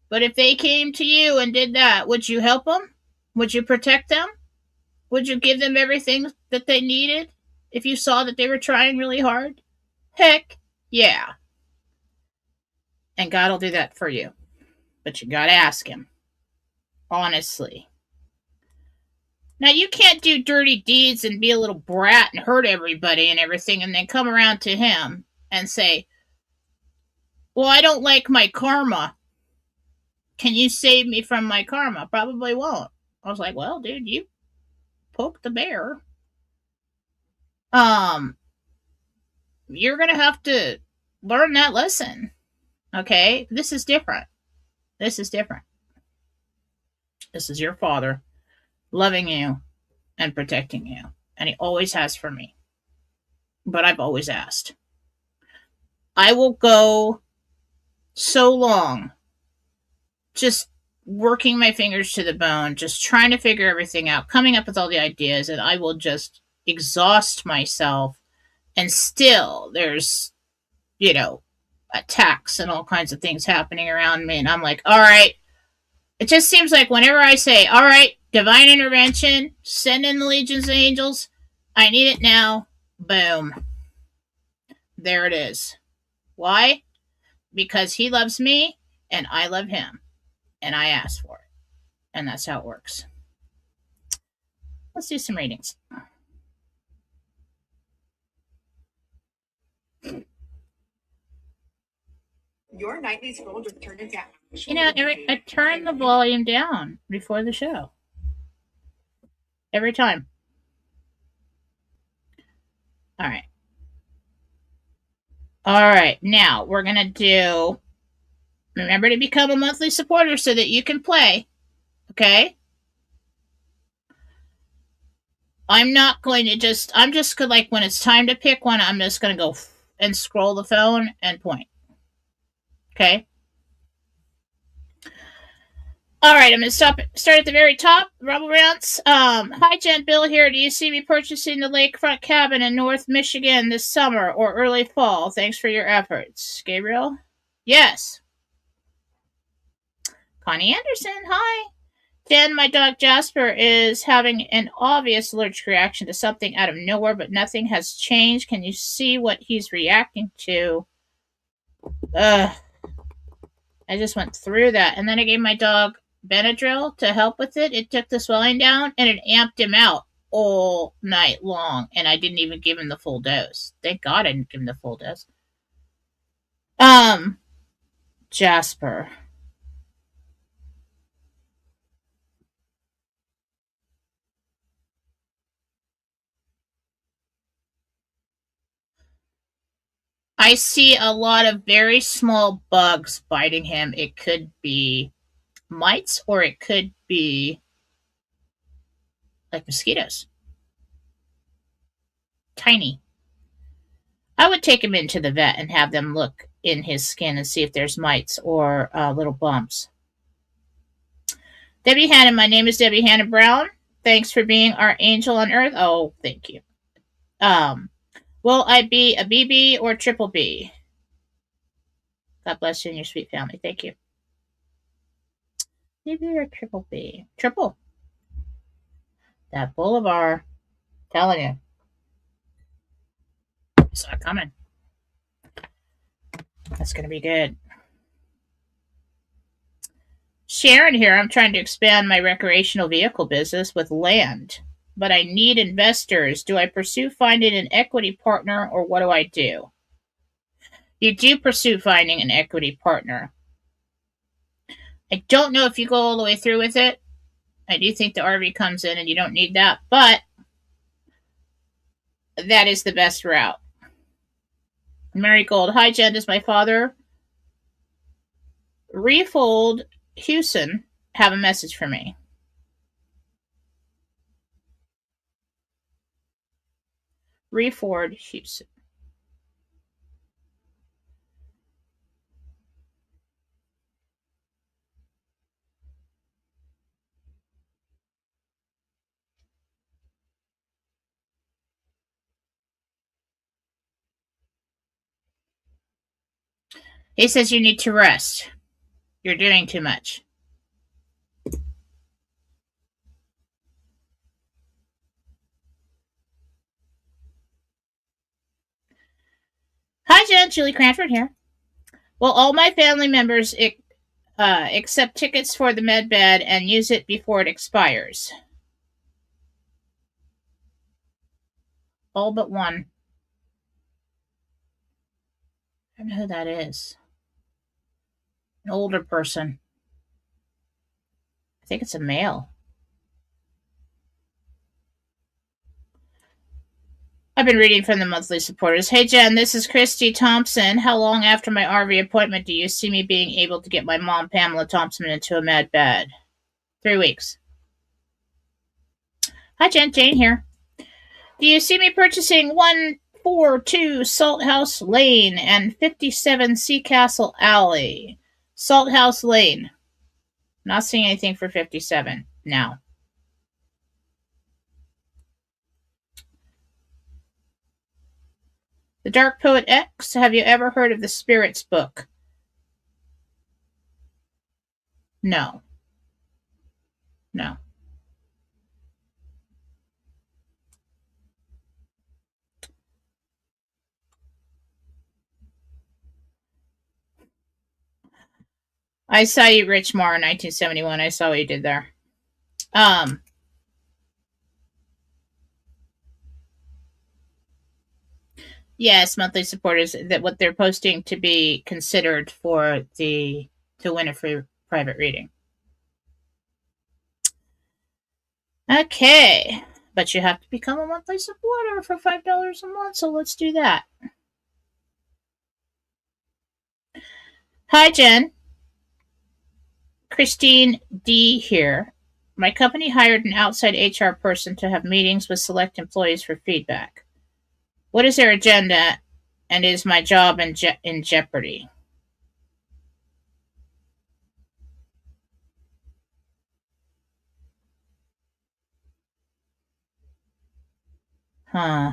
But if they came to you and did that, would you help them? Would you protect them? Would you give them everything that they needed if you saw that they were trying really hard? Heck, yeah. And God will do that for you. But you got to ask Him. Honestly. Now, you can't do dirty deeds and be a little brat and hurt everybody and everything and then come around to Him and say, well, I don't like my karma. Can you save me from my karma? Probably won't. I was like, well, dude, you poked the bear. You're going to have to learn that lesson. Okay? This is different. This is different. This is your Father loving you and protecting you. And He always has for me. But I've always asked. I will go so long just working my fingers to the bone, just trying to figure everything out, coming up with all the ideas, and I will just exhaust myself. And still, there's, attacks and all kinds of things happening around me. And I'm like, all right. It just seems like whenever I say, all right, divine intervention, send in the legions of angels, I need it now, boom. There it is. Why? Because He loves me and I love Him. And I asked for it. And that's how it works. Let's do some readings. Your nightly scroll just turned into I turn the volume down before the show. Every time. All right. All right. Now we're going to do. Remember to become a monthly supporter so that you can play. Okay? I'm not going to just. I'm just going to, like, when it's time to pick one, I'm just going to go and scroll the phone and point. Okay? All right, I'm going to start at the very top. Rubble Rounce. Hi, Jen. Bill here. Do you see me purchasing the lakefront cabin in North Michigan this summer or early fall? Thanks for your efforts. Gabriel? Yes. Connie Anderson. Hi. Jen, my dog Jasper is having an obvious allergic reaction to something out of nowhere, but nothing has changed. Can you see what he's reacting to? I just went through that. And then I gave my dog Benadryl to help with it. It took the swelling down and it amped him out all night long. And I didn't even give him the full dose. Thank God I didn't give him the full dose. Jasper. I see a lot of very small bugs biting him. It could be mites or it could be like mosquitoes. Tiny. I would take him into the vet and have them look in his skin and see if there's mites or little bumps. Debbie Hannon, my name is Debbie Hannon Brown. Thanks for being our angel on earth. Oh, thank you. Will I be a BB or triple B? God bless you and your sweet family. Thank you. BB or triple B? Triple. That Boulevard. Telling you. Saw it coming. That's going to be good. Sharon here. I'm trying to expand my recreational vehicle business with land, but I need investors. Do I pursue finding an equity partner or what do I do? You do pursue finding an equity partner. I don't know if you go all the way through with it. I do think the RV comes in and you don't need that, but that is the best route. Mary Gold. Hi, Jen. Does my father, Refold Hewson, have a message for me? Reford Hewson. He says you need to rest. You're doing too much. Hi, Jen. Julie Cranford here. Well, all my family members accept tickets for the med bed and use it before it expires. All but one. I don't know who that is. An older person. I think it's a male. I've been reading from the monthly supporters. Hey, Jen, this is Christy Thompson. How long after my RV appointment do you see me being able to get my mom, Pamela Thompson, into a med bed? 3 weeks. Hi, Jen. Jane here. Do you see me purchasing 142 Salt House Lane and 57 Sea Castle Alley? Salt House Lane. Not seeing anything for 57 now. The Dark Poet X. Have you ever heard of the Spirits book? No. No. I saw you, Rich Marr, in 1971. I saw what you did there. Yes, monthly supporters, that what they're posting to be considered for to win a free private reading. Okay, but you have to become a monthly supporter for $5 a month. So let's do that. Hi, Jen. Christine D here. My company hired an outside HR person to have meetings with select employees for feedback. What is their agenda, and is my job in jeopardy? Huh.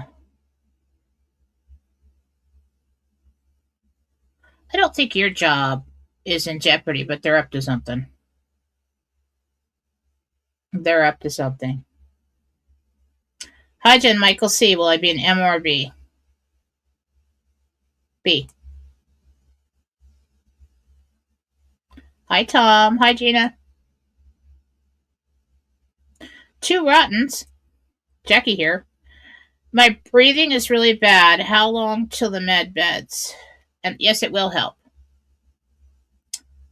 I don't think your job is in jeopardy, but they're up to something. They're up to something. Hi, Jen. Michael C. Will I be an M or a B? B. Hi, Tom. Hi, Gina. Two Rottens. Jackie here. My breathing is really bad. How long till the med beds? And yes, it will help.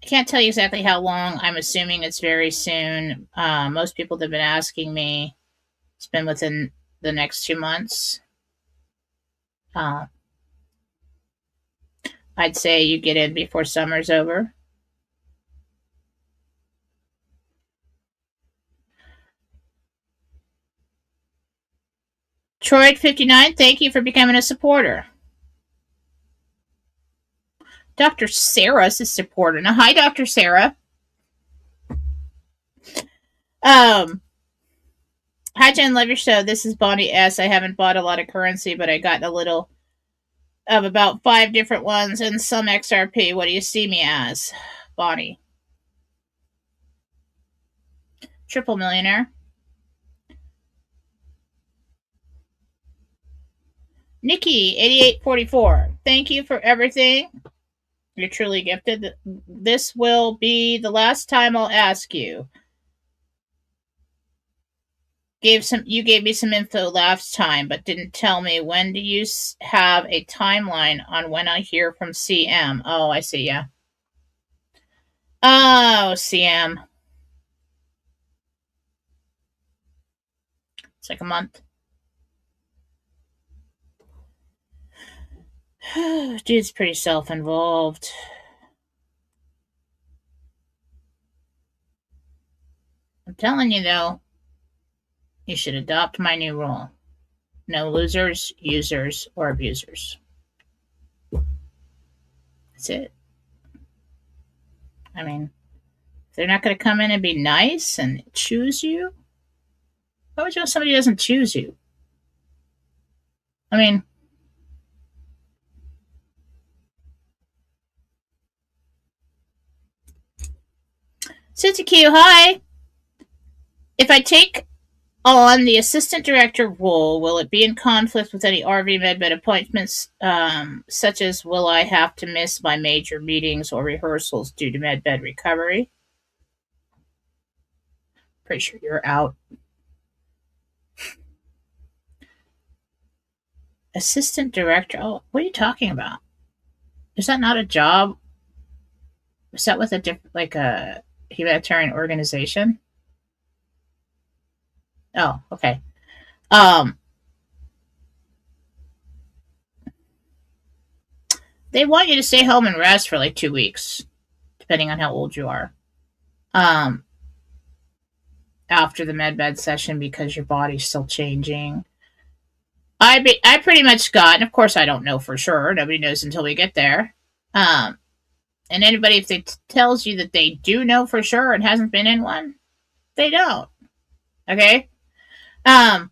I can't tell you exactly how long. I'm assuming it's very soon. Most people that have been asking me, it's been within the next 2 months. I'd say you get in before summer's over. Troyd59, thank you for becoming a supporter. Dr. Sarah's a supporter. Now, hi, Dr. Sarah. Hi, Jen. Love your show. This is Bonnie S. I haven't bought a lot of currency, but I got a little of about 5 different ones and some XRP. What do you see me as? Bonnie. Triple millionaire. Nikki, 8844. Thank you for everything. You're truly gifted. This will be the last time I'll ask you. You gave me some info last time, but didn't tell me. When do you have a timeline on when I hear from CM? Oh, I see. Yeah. Oh, CM. It's like a month. Dude's pretty self-involved. I'm telling you, though, you should adopt my new rule. No losers, users, or abusers. That's it. I mean, if they're not going to come in and be nice and choose you, why would you want somebody who doesn't choose you? I mean, Suzuki, hi. If I take On the assistant director role, will it be in conflict with any RV medbed appointments, such as will I have to miss my major meetings or rehearsals due to medbed recovery? Pretty sure you're out. Assistant director. Oh, what are you talking about? Is that not a job? Is that with a different, like a humanitarian organization? Oh, okay. Um, they want you to stay home and rest for like 2 weeks, depending on how old you are. Um, After the medbed session because your body's still changing. I pretty much got, and of course I don't know for sure. Nobody knows until we get there. Um, and anybody if they tells you that they do know for sure and hasn't been in one, they don't. Okay. Um,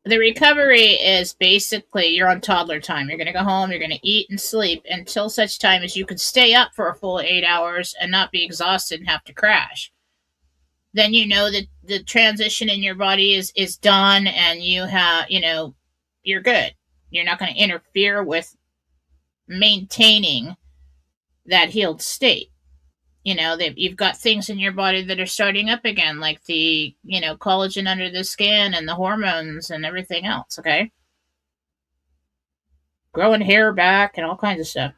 the recovery is basically you're on toddler time. You're going to go home, you're going to eat and sleep until such time as you can stay up for a full 8 hours and not be exhausted and have to crash. Then you know that the transition in your body is done and you have, you're good. You're not going to interfere with maintaining that healed state. That you've got things in your body that are starting up again, like the collagen under the skin and the hormones and everything else. Okay, growing hair back and all kinds of stuff.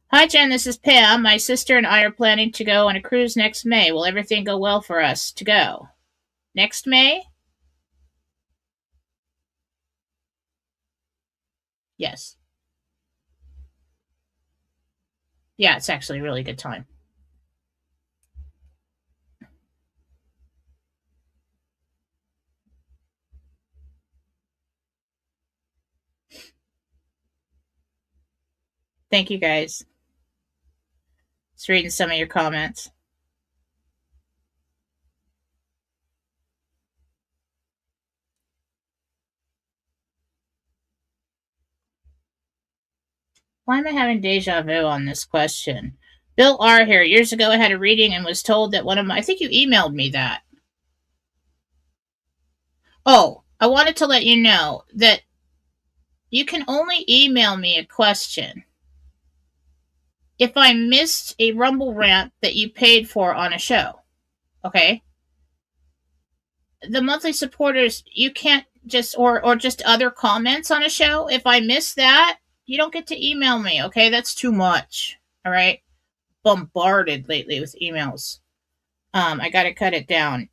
Hi Jen, this is Pam. My sister and I are planning to go on a cruise next May. Will everything go well for us to go next May? Yes. Yeah, it's actually a really good time. Thank you guys. Just reading some of your comments. Why am I having deja vu on this question? Bill R. here. Years ago, I had a reading and was told that one of my. I think you emailed me that. Oh, I wanted to let you know that you can only email me a question if I missed a Rumble rant that you paid for on a show. Okay? The monthly supporters, you can't just, or just other comments on a show. If I miss that, you don't get to email me. Okay? That's too much. All right? Bombarded lately with emails. I got to cut it down.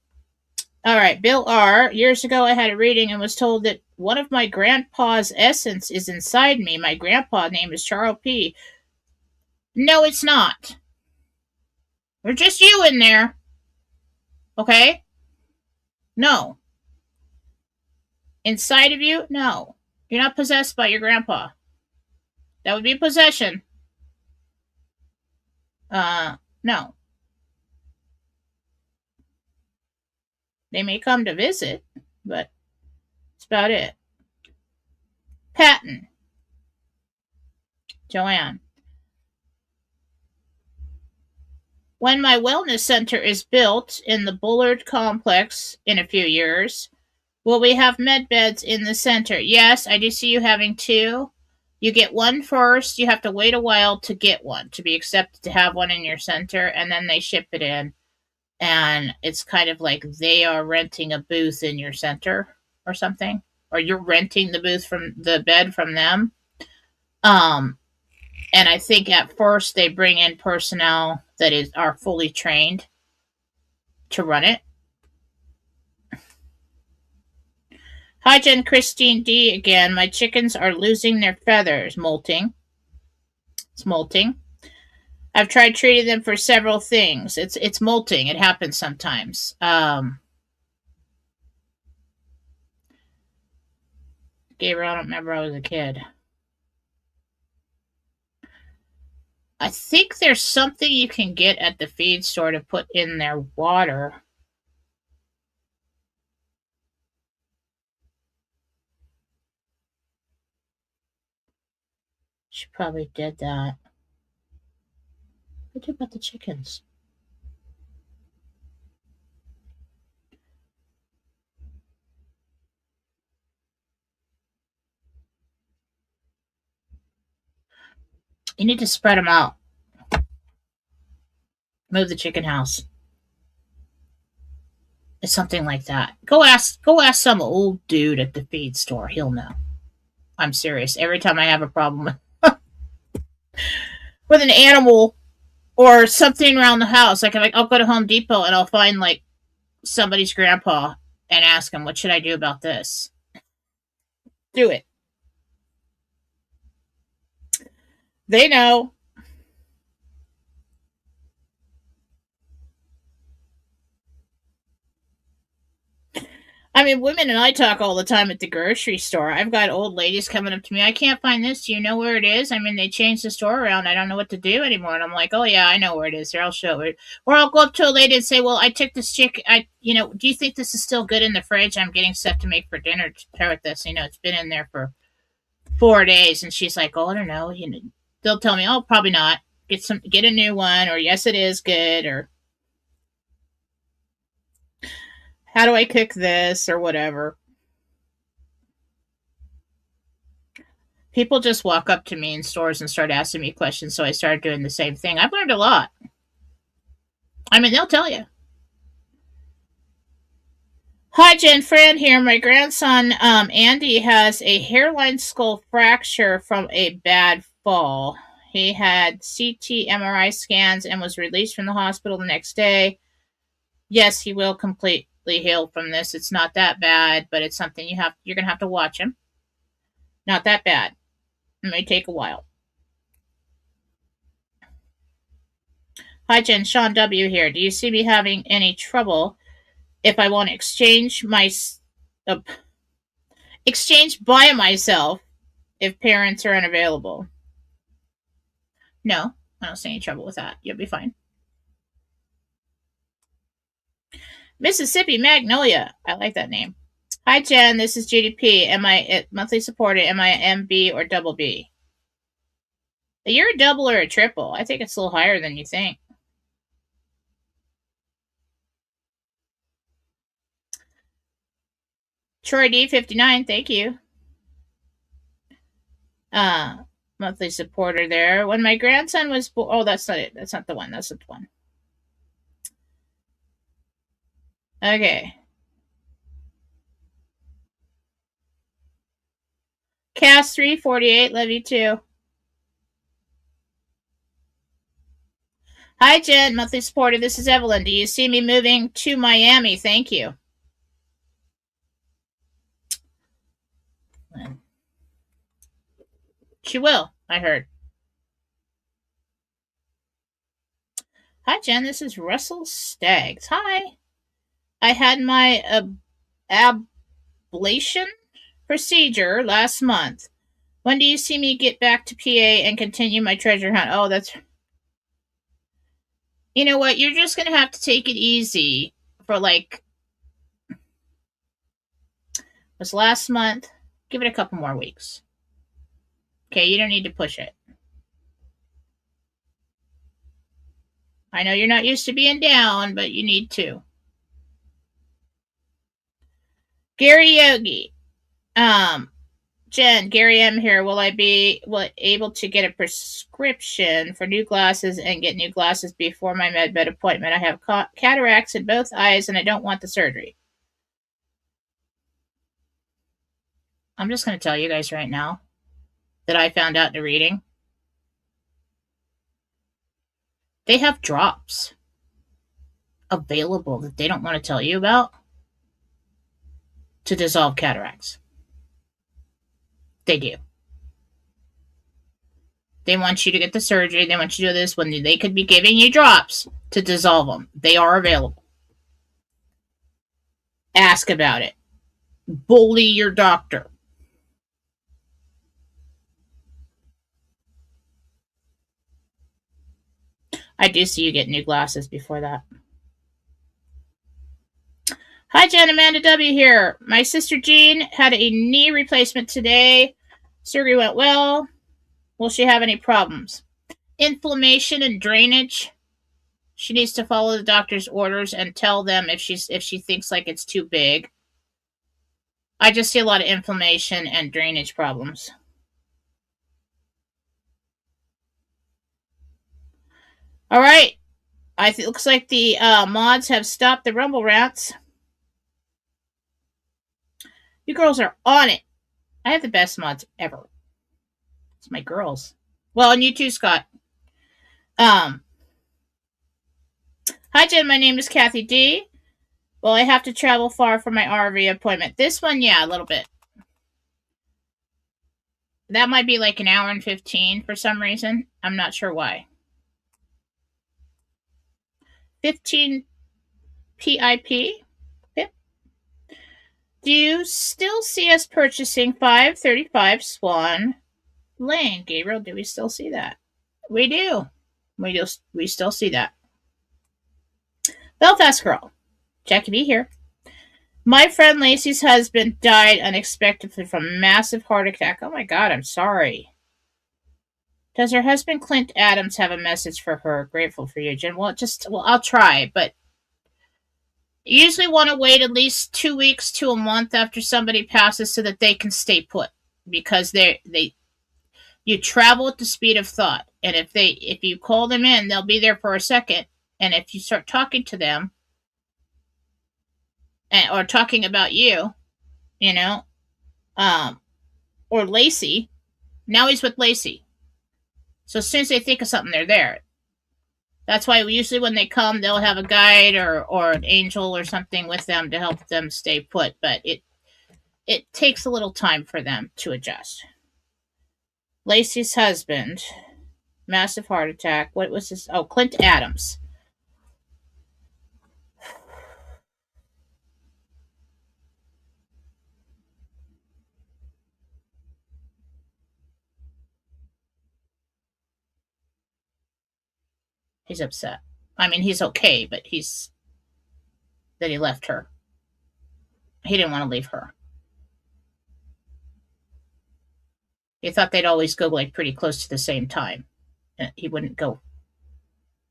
All right, Bill R. Years ago, I had a reading and was told that one of my grandpa's essence is inside me. My grandpa name is Charles P. No, it's not. There's just you in there. Okay? No. Inside of you? No. You're not possessed by your grandpa. That would be possession. No. They may come to visit, but that's about it. Patton. Joanne. When my wellness center is built in the Bullard complex in a few years, will we have med beds in the center? Yes, I do see you having two. You get one first. You have to wait a while to get one, to be accepted to have one in your center, and then they ship it in. And it's kind of like they are renting a booth in your center or something, or you're renting the booth from the bed from them. And I think at first they bring in personnel that are fully trained to run it. Hi, Jen Christine D again. My chickens are losing their feathers. Molting. It's molting. I've tried treating them for several things. It's molting. It happens sometimes. Gabriel, I don't remember I was a kid. I think there's something you can get at the feed store to put in their water. She probably did that. What do about the chickens? You need to spread them out. Move the chicken house. It's something like that. Go ask some old dude at the feed store. He'll know. I'm serious. Every time I have a problem with an animal or something around the house, like I'll go to Home Depot and I'll find like somebody's grandpa and ask him, what should I do about this? Do it. They know. I mean, women and I talk all the time at the grocery store. I've got old ladies coming up to me. I can't find this. Do you know where it is? I mean, they changed the store around. I don't know what to do anymore. And I'm like, oh yeah, I know where it is. Here, I'll show it. Or I'll go up to a lady and say, well, I took this chicken. Do you think this is still good in the fridge? I'm getting set to make for dinner to pair with this. It's been in there for 4 days. And she's like, oh, I don't know. They'll tell me, oh, probably not. Get a new one, or yes, it is good, or how do I cook this, or whatever. People just walk up to me in stores and start asking me questions, so I started doing the same thing. I've learned a lot. I mean, they'll tell you. Hi, Jen. Fran here. My grandson, Andy, has a hairline skull fracture from a bad fall. He had CT MRI scans and was released from the hospital the next day. Yes, he will completely heal from this. It's not that bad, but it's something you're going to have to watch him. Not that bad. It may take a while. Hi, Jen. Sean W. here. Do you see me having any trouble if I want to exchange by myself if parents are unavailable? No, I don't see any trouble with that. You'll be fine. Mississippi Magnolia. I like that name. Hi, Jen. This is GDP. Am I a monthly supporter? Am I an MB or double B? You're a double or a triple. I think it's a little higher than you think. Troy D59, thank you. Monthly supporter there. When my grandson was born, oh, that's not it. That's not the one. That's not the one. Okay. Cast 348, love you too. Hi, Jen, monthly supporter. This is Evelyn. Do you see me moving to Miami? Thank you. She will, I heard. Hi, Jen. This is Russell Staggs. Hi. I had my ablation procedure last month. When do you see me get back to PA and continue my treasure hunt? Oh, that's... You know what? You're just going to have to take it easy for was last month. Give it a couple more weeks. Okay, you don't need to push it. I know you're not used to being down, but you need to. Gary Yogi. Jen, Gary M here. Will I be able to get a prescription for new glasses and get new glasses before my MedBed appointment? I have cataracts in both eyes and I don't want the surgery. I'm just going to tell you guys right now that I found out in reading. They have drops available that they don't want to tell you about to dissolve cataracts. They do. They want you to get the surgery. They want you to do this when they could be giving you drops to dissolve them. They are available. Ask about it. Bully your doctor. I do see you get new glasses before that. Hi, Jen. Amanda W. here. My sister Jean had a knee replacement today. Surgery went well. Will she have any problems? Inflammation and drainage. She needs to follow the doctor's orders and tell them if she thinks like it's too big. I just see a lot of inflammation and drainage problems. All right. Looks like the mods have stopped the rumble rants. You girls are on it. I have the best mods ever. It's my girls. Well, and you too, Scott. Um, Hi, Jen. My name is Kathy D. Well, I have to travel far for my RV appointment. This one, yeah, a little bit. That might be like an hour and 15 for some reason. I'm not sure why. 15 PIP? Pip? Do you still see us purchasing 535 Swan Lane? Gabriel, do we still see that? We do. We still see that. Belfast Girl. Jackie B here. My friend Lacey's husband died unexpectedly from a massive heart attack. Oh my god, I'm sorry. Does her husband Clint Adams have a message for her? Grateful for you, Jen. Well, I'll try, but you usually want to wait at least 2 weeks to a month after somebody passes so that they can stay put, because you travel at the speed of thought, and if you call them in, they'll be there for a second, and if you start talking to them or talking about you, you know, um, or Lacey. Now he's with Lacey. So as soon as they think of something, they're there. That's why usually when they come, they'll have a guide or an angel or something with them to help them stay put. But it takes a little time for them to adjust. Lacey's husband, massive heart attack. What was his? Oh, Clint Adams. He's upset. I mean, he's okay, but he's that he left her. He didn't want to leave her. He thought they'd always go like pretty close to the same time. And he wouldn't go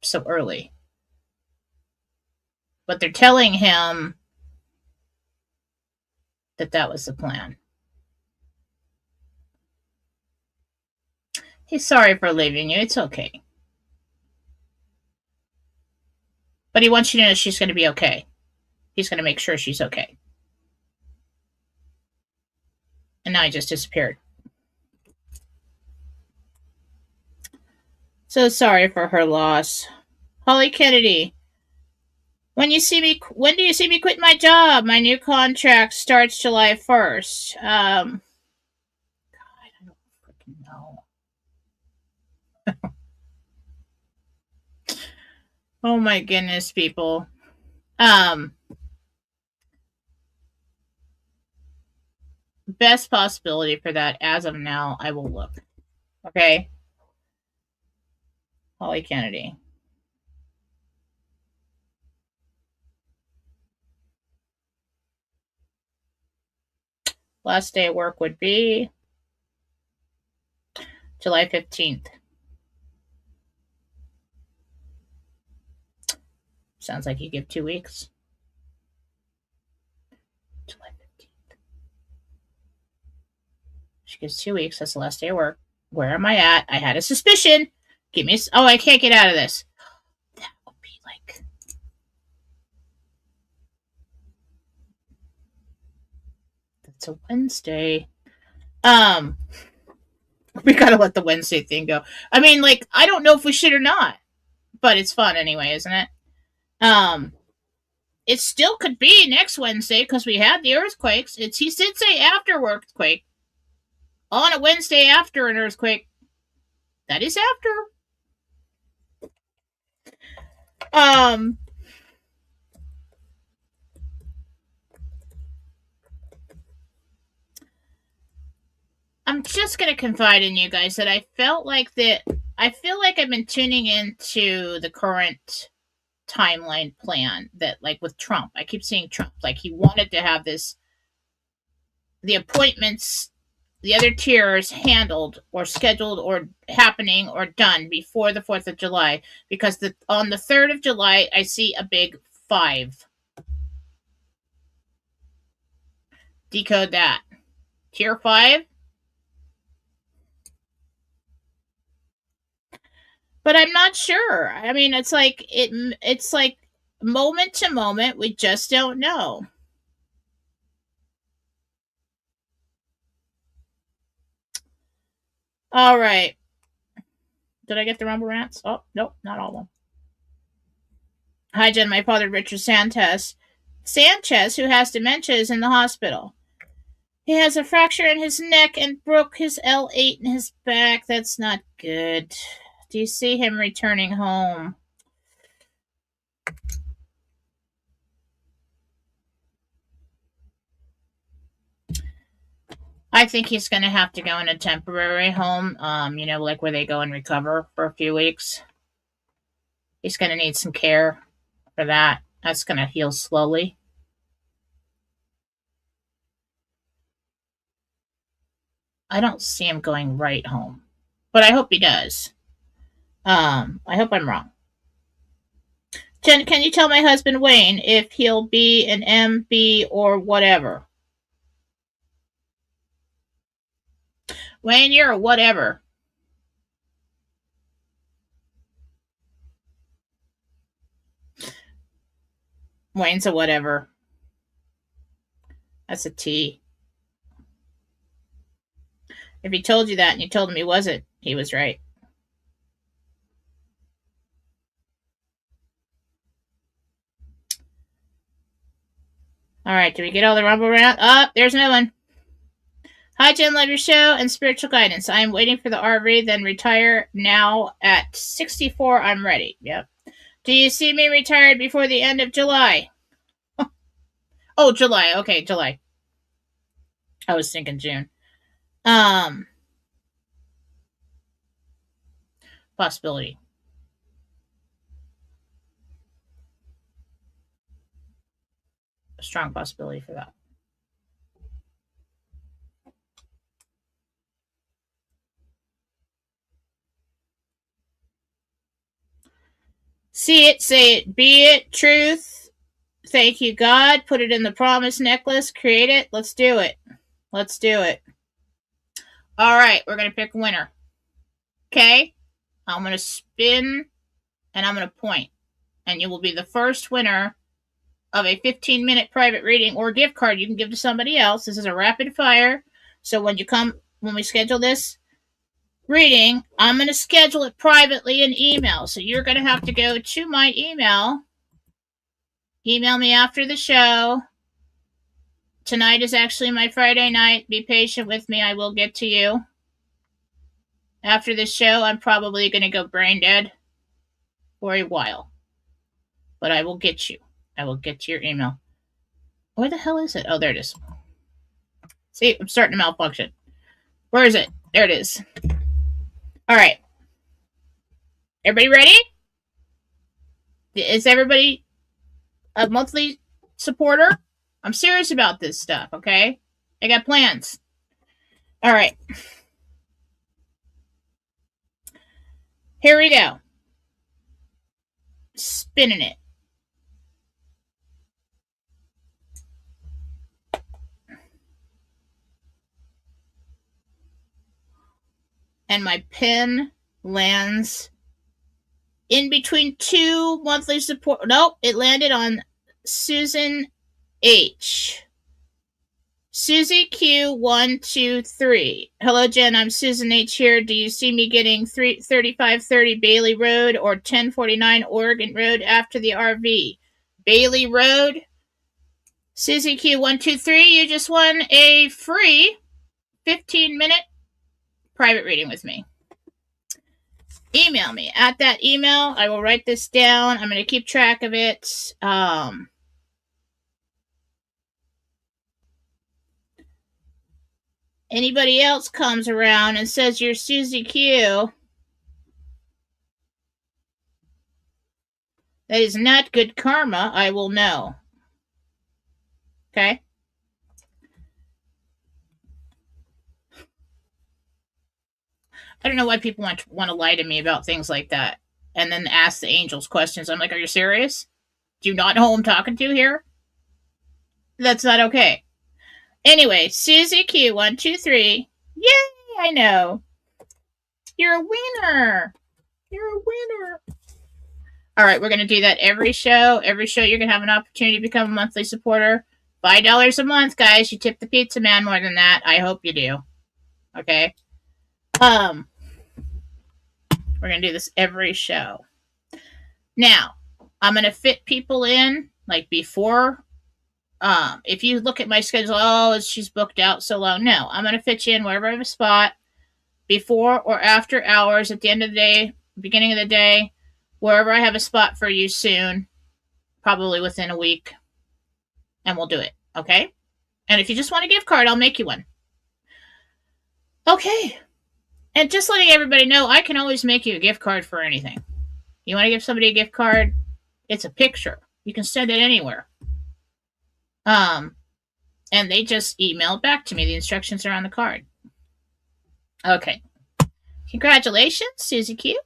so early. But they're telling him that was the plan. He's sorry for leaving you. It's okay. But he wants you to know she's going to be okay. He's going to make sure she's okay. And now he just disappeared. So sorry for her loss. Holly Kennedy. When do you see me quit my job? My new contract starts July 1st. God, I don't freaking know. Oh my goodness, people. Best possibility for that as of now, I will look. Okay? Holly Kennedy. Last day of work would be July 15th. Sounds like you give 2 weeks. July 15th. She gives 2 weeks. That's the last day of work. Where am I at? I had a suspicion. Give me oh, I can't get out of this. That would be like that's a Wednesday. We gotta let the Wednesday thing go. I mean, like, I don't know if we should or not, but it's fun anyway, isn't it? It still could be next Wednesday because we had the earthquakes. He did say after earthquake. On a Wednesday after an earthquake. That is after. I'm just gonna confide in you guys that I feel like I've been tuning into the current timeline plan that, like, with Trump. I keep seeing Trump. Like, he wanted to have the appointments, the other tiers handled or scheduled or happening or done before the 4th of July, because on the 3rd of July, I see a big 5. Decode that. Tier 5. But I'm not sure. I mean, it's like it's like moment to moment, we just don't know. All right. Did I get the rumble rants? Oh, nope, not all of them. Hi, Jen. My father, Richard Sanchez, who has dementia, is in the hospital. He has a fracture in his neck and broke his L8 in his back. That's not good. Do you see him returning home? I think he's going to have to go in a temporary home, like where they go and recover for a few weeks. He's going to need some care for that. That's going to heal slowly. I don't see him going right home, but I hope he does. I hope I'm wrong. Jen, can you tell my husband Wayne if he'll be an MB or whatever? Wayne, you're a whatever. Wayne's a whatever. That's a T. If he told you that and you told him he wasn't, he was right. All right, do we get all the rumble around? Oh, there's another one. Hi, Jen, love your show and spiritual guidance. I am waiting for the RV, then retire. Now at 64, I'm ready. Yep. Do you see me retired before the end of July? Oh, July. Okay, July. I was thinking June. Possibility. A strong possibility for that. See it, say it, be it, truth. Thank you, God. Put it in the promise necklace. Create it. Let's do it. Let's do it. All right, we're going to pick a winner. Okay? I'm going to spin and I'm going to point. And you will be the first winner of a 15-minute private reading or gift card you can give to somebody else. This is a rapid fire. So when we schedule this reading, I'm going to schedule it privately in email. So you're going to have to go to my email. Email me after the show. Tonight is actually my Friday night. Be patient with me. I will get to you. After this show, I'm probably going to go brain dead for a while. But I will get you. I will get to your email. Where the hell is it? Oh, there it is. See, I'm starting to malfunction. Where is it? There it is. All right. Everybody ready? Is everybody a monthly supporter? I'm serious about this stuff, okay? I got plans. All right. Here we go. Spinning it. And my pen lands in between two monthly support. Nope, it landed on Susan H. Susie Q123. Hello, Jen. I'm Susan H here. Do you see me getting 3530 Bailey Road or 1049 Oregon Road after the RV? Bailey Road. Susie Q123, you just won a free 15-minute private reading with me. Email me. At that email, I will write this down. I'm going to keep track of it. Anybody else comes around and says you're Susie Q, that is not good karma, I will know. Okay? I don't know why people want to lie to me about things like that and then ask the angels questions. I'm like, are you serious? Do you not know who I'm talking to here? That's not okay. Anyway, Susie Q123. Yay, I know. You're a winner. You're a winner. All right, we're going to do that every show. Every show, you're going to have an opportunity to become a monthly supporter. $5 a month, guys. You tip the pizza man more than that. I hope you do. Okay. We're going to do this every show. Now, I'm going to fit people in like before. If you look at my schedule, oh, she's booked out so long. No, I'm going to fit you in wherever I have a spot, before or after hours, at the end of the day, beginning of the day, wherever I have a spot for you soon, probably within a week, and we'll do it. Okay? And if you just want a gift card, I'll make you one. Okay. And just letting everybody know, I can always make you a gift card for anything. You want to give somebody a gift card? It's a picture. You can send it anywhere. And they just email it back to me. The instructions are on the card. Okay. Congratulations, Susie Q.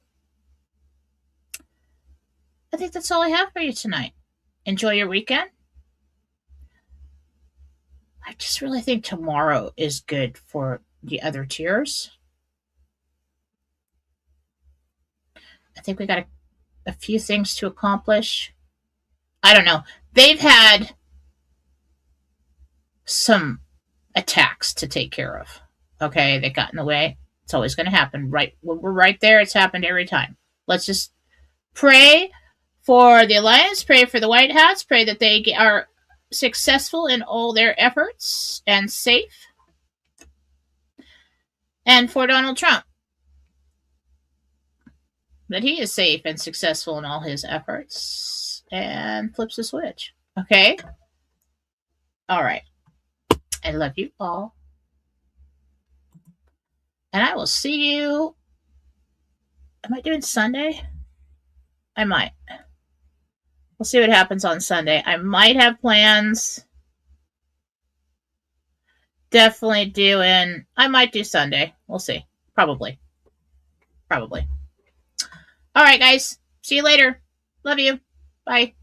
I think that's all I have for you tonight. Enjoy your weekend. I just really think tomorrow is good for the other tiers. I think we got a few things to accomplish. I don't know. They've had some attacks to take care of. Okay, they got in the way. It's always going to happen. Right when we're right there, it's happened every time. Let's just pray for the Alliance, pray for the White Hats, pray that they are successful in all their efforts and safe. And for Donald Trump, that he is safe and successful in all his efforts and flips the switch. Okay? All right. I love you all. And I will see you. Am I doing Sunday? I might. We'll see what happens on Sunday. I might have plans. Definitely doing. I might do Sunday. We'll see. Probably. All right, guys. See you later. Love you. Bye.